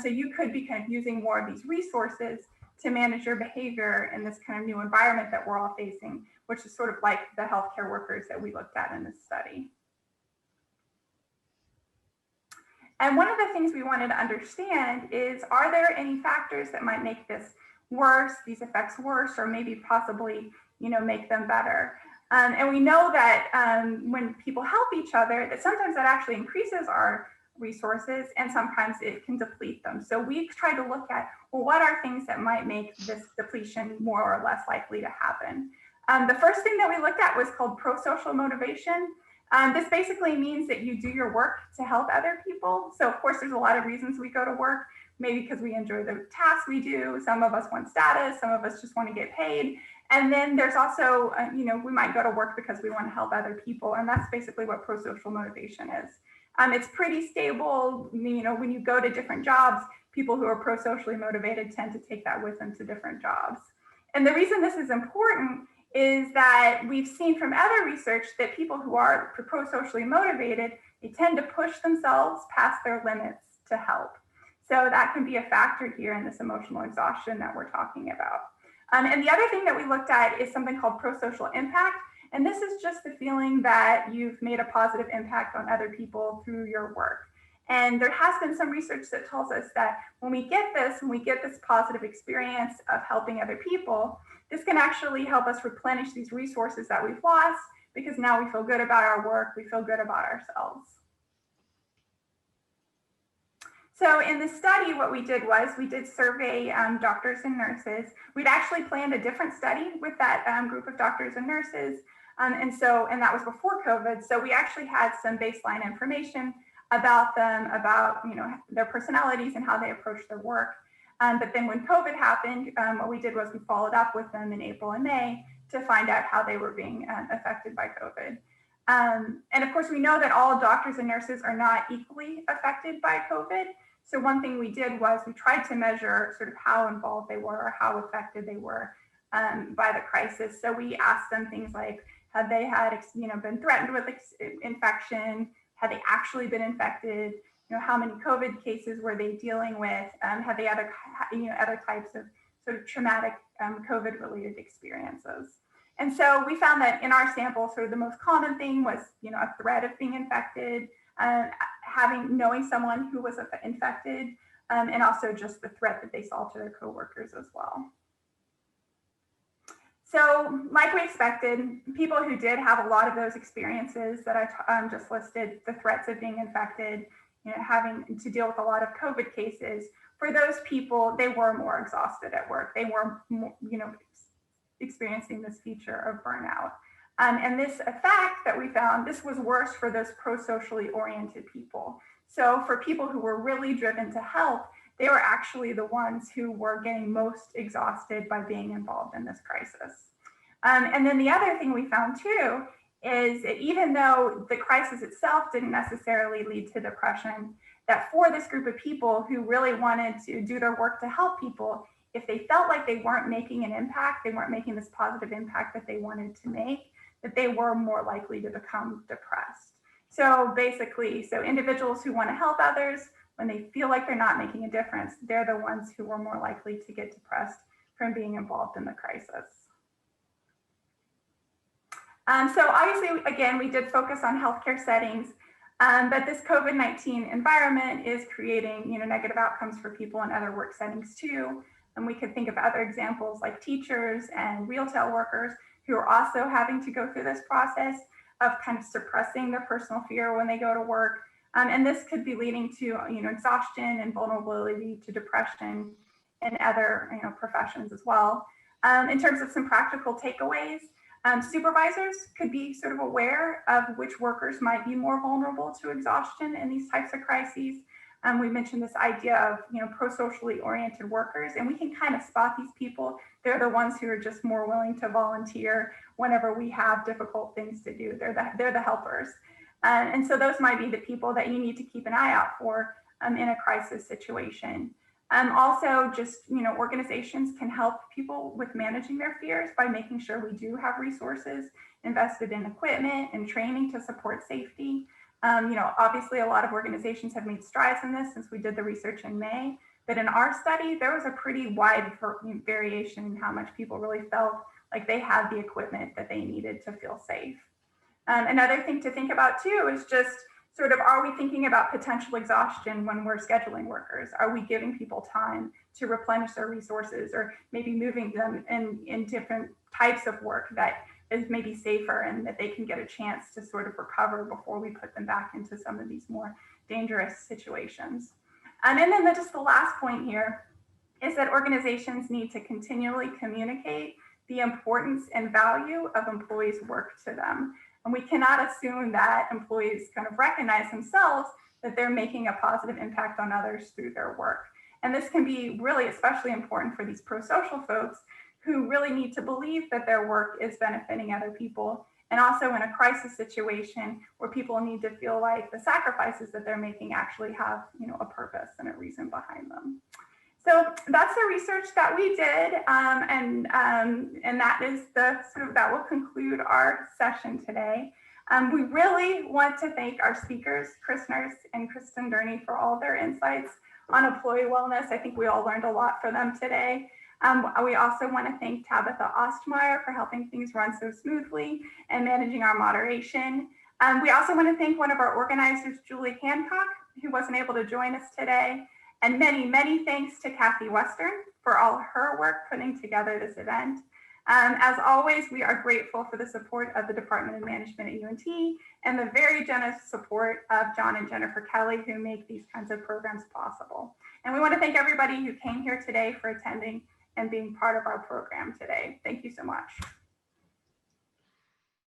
So you could be kind of using more of these resources to manage your behavior in this kind of new environment that we're all facing, which is sort of like the healthcare workers that we looked at in this study. And one of the things we wanted to understand is, are there any factors that might make this worse, these effects worse, or maybe possibly, make them better? And we know that when people help each other, that sometimes that actually increases our resources and sometimes it can deplete them. So we try to look at, well, what are things that might make this depletion more or less likely to happen? The first thing that we looked at was called pro-social motivation. This basically means that you do your work to help other people. So of course, there's a lot of reasons we go to work, maybe because we enjoy the tasks we do. Some of us want status, some of us just want to get paid. And then there's also, we might go to work because we want to help other people. And that's basically what pro-social motivation is. It's pretty stable. When you go to different jobs, people who are pro-socially motivated tend to take that with them to different jobs. And the reason this is important is that we've seen from other research that people who are pro-socially motivated, they tend to push themselves past their limits to help. So that can be a factor here in this emotional exhaustion that we're talking about. And the other thing that we looked at is something called pro-social impact. And this is just the feeling that you've made a positive impact on other people through your work. And there has been some research that tells us that when we get this positive experience of helping other people, this can actually help us replenish these resources that we've lost, because now we feel good about our work, we feel good about ourselves. So in the study, what we did was we did survey doctors and nurses. We'd actually planned a different study with that group of doctors and nurses. And that was before COVID. So we actually had some baseline information about them, about their personalities and how they approach their work. But then when COVID happened, what we did was we followed up with them in April and May to find out how they were being affected by COVID. And of course, we know that all doctors and nurses are not equally affected by COVID. So one thing we did was we tried to measure sort of how involved they were or how affected they were by the crisis. So we asked them things like, had they had been threatened with infection? Had they actually been infected? How many COVID cases were they dealing with? Had they other types of sort of traumatic COVID-related experiences? And so we found that in our sample, sort of the most common thing was, a threat of being infected, knowing someone who was infected, and also just the threat that they saw to their coworkers as well. So like we expected, people who did have a lot of those experiences that I just listed, the threats of being infected, having to deal with a lot of COVID cases, for those people, they were more exhausted at work. They were more, experiencing this feature of burnout. And this effect that we found, this was worse for those pro-socially oriented people. So for people who were really driven to help, they were actually the ones who were getting most exhausted by being involved in this crisis. And then the other thing we found too is that even though the crisis itself didn't necessarily lead to depression, that for this group of people who really wanted to do their work to help people, if they felt like they weren't making an impact, they weren't making this positive impact that they wanted to make, that they were more likely to become depressed. So basically, individuals who want to help others, when they feel like they're not making a difference, they're the ones who are more likely to get depressed from being involved in the crisis. So obviously, again, we did focus on healthcare settings, but this COVID-19 environment is creating negative outcomes for people in other work settings too. And we could think of other examples like teachers and retail workers who are also having to go through this process of kind of suppressing their personal fear when they go to work. And this could be leading to exhaustion and vulnerability to depression and other professions as well. In terms of some practical takeaways, supervisors could be sort of aware of which workers might be more vulnerable to exhaustion in these types of crises. We mentioned this idea of, pro-socially oriented workers, and we can kind of spot these people. They're the ones who are just more willing to volunteer whenever we have difficult things to do. They're the helpers. And so those might be the people that you need to keep an eye out for in a crisis situation. Also, just, organizations can help people with managing their fears by making sure we do have resources invested in equipment and training to support safety. Obviously, a lot of organizations have made strides in this since we did the research in May, but in our study, there was a pretty wide variation in how much people really felt like they had the equipment that they needed to feel safe. Another thing to think about too is just sort of, are we thinking about potential exhaustion when we're scheduling workers? Are we giving people time to replenish their resources, or maybe moving them in different types of work that is maybe safer and that they can get a chance to sort of recover before we put them back into some of these more dangerous situations? And then just the last point here is that organizations need to continually communicate the importance and value of employees' work to them. And we cannot assume that employees kind of recognize themselves that they're making a positive impact on others through their work. And this can be really especially important for these pro-social folks who really need to believe that their work is benefiting other people. And also in a crisis situation where people need to feel like the sacrifices that they're making actually have, a purpose and a reason behind them. So that's the research that we did, and that is that will conclude our session today. We really want to thank our speakers, Chris Nurse and Kristin Durney, for all their insights on employee wellness. I think we all learned a lot from them today. We also want to thank Tabitha Ostmeyer for helping things run so smoothly and managing our moderation. We also want to thank one of our organizers, Julie Hancock, who wasn't able to join us today. And many, many thanks to Kathy Western for all her work putting together this event. As always, we are grateful for the support of the Department of Management at UNT and the very generous support of John and Jennifer Kelly, who make these kinds of programs possible. And we want to thank everybody who came here today for attending and being part of our program today. Thank you so much.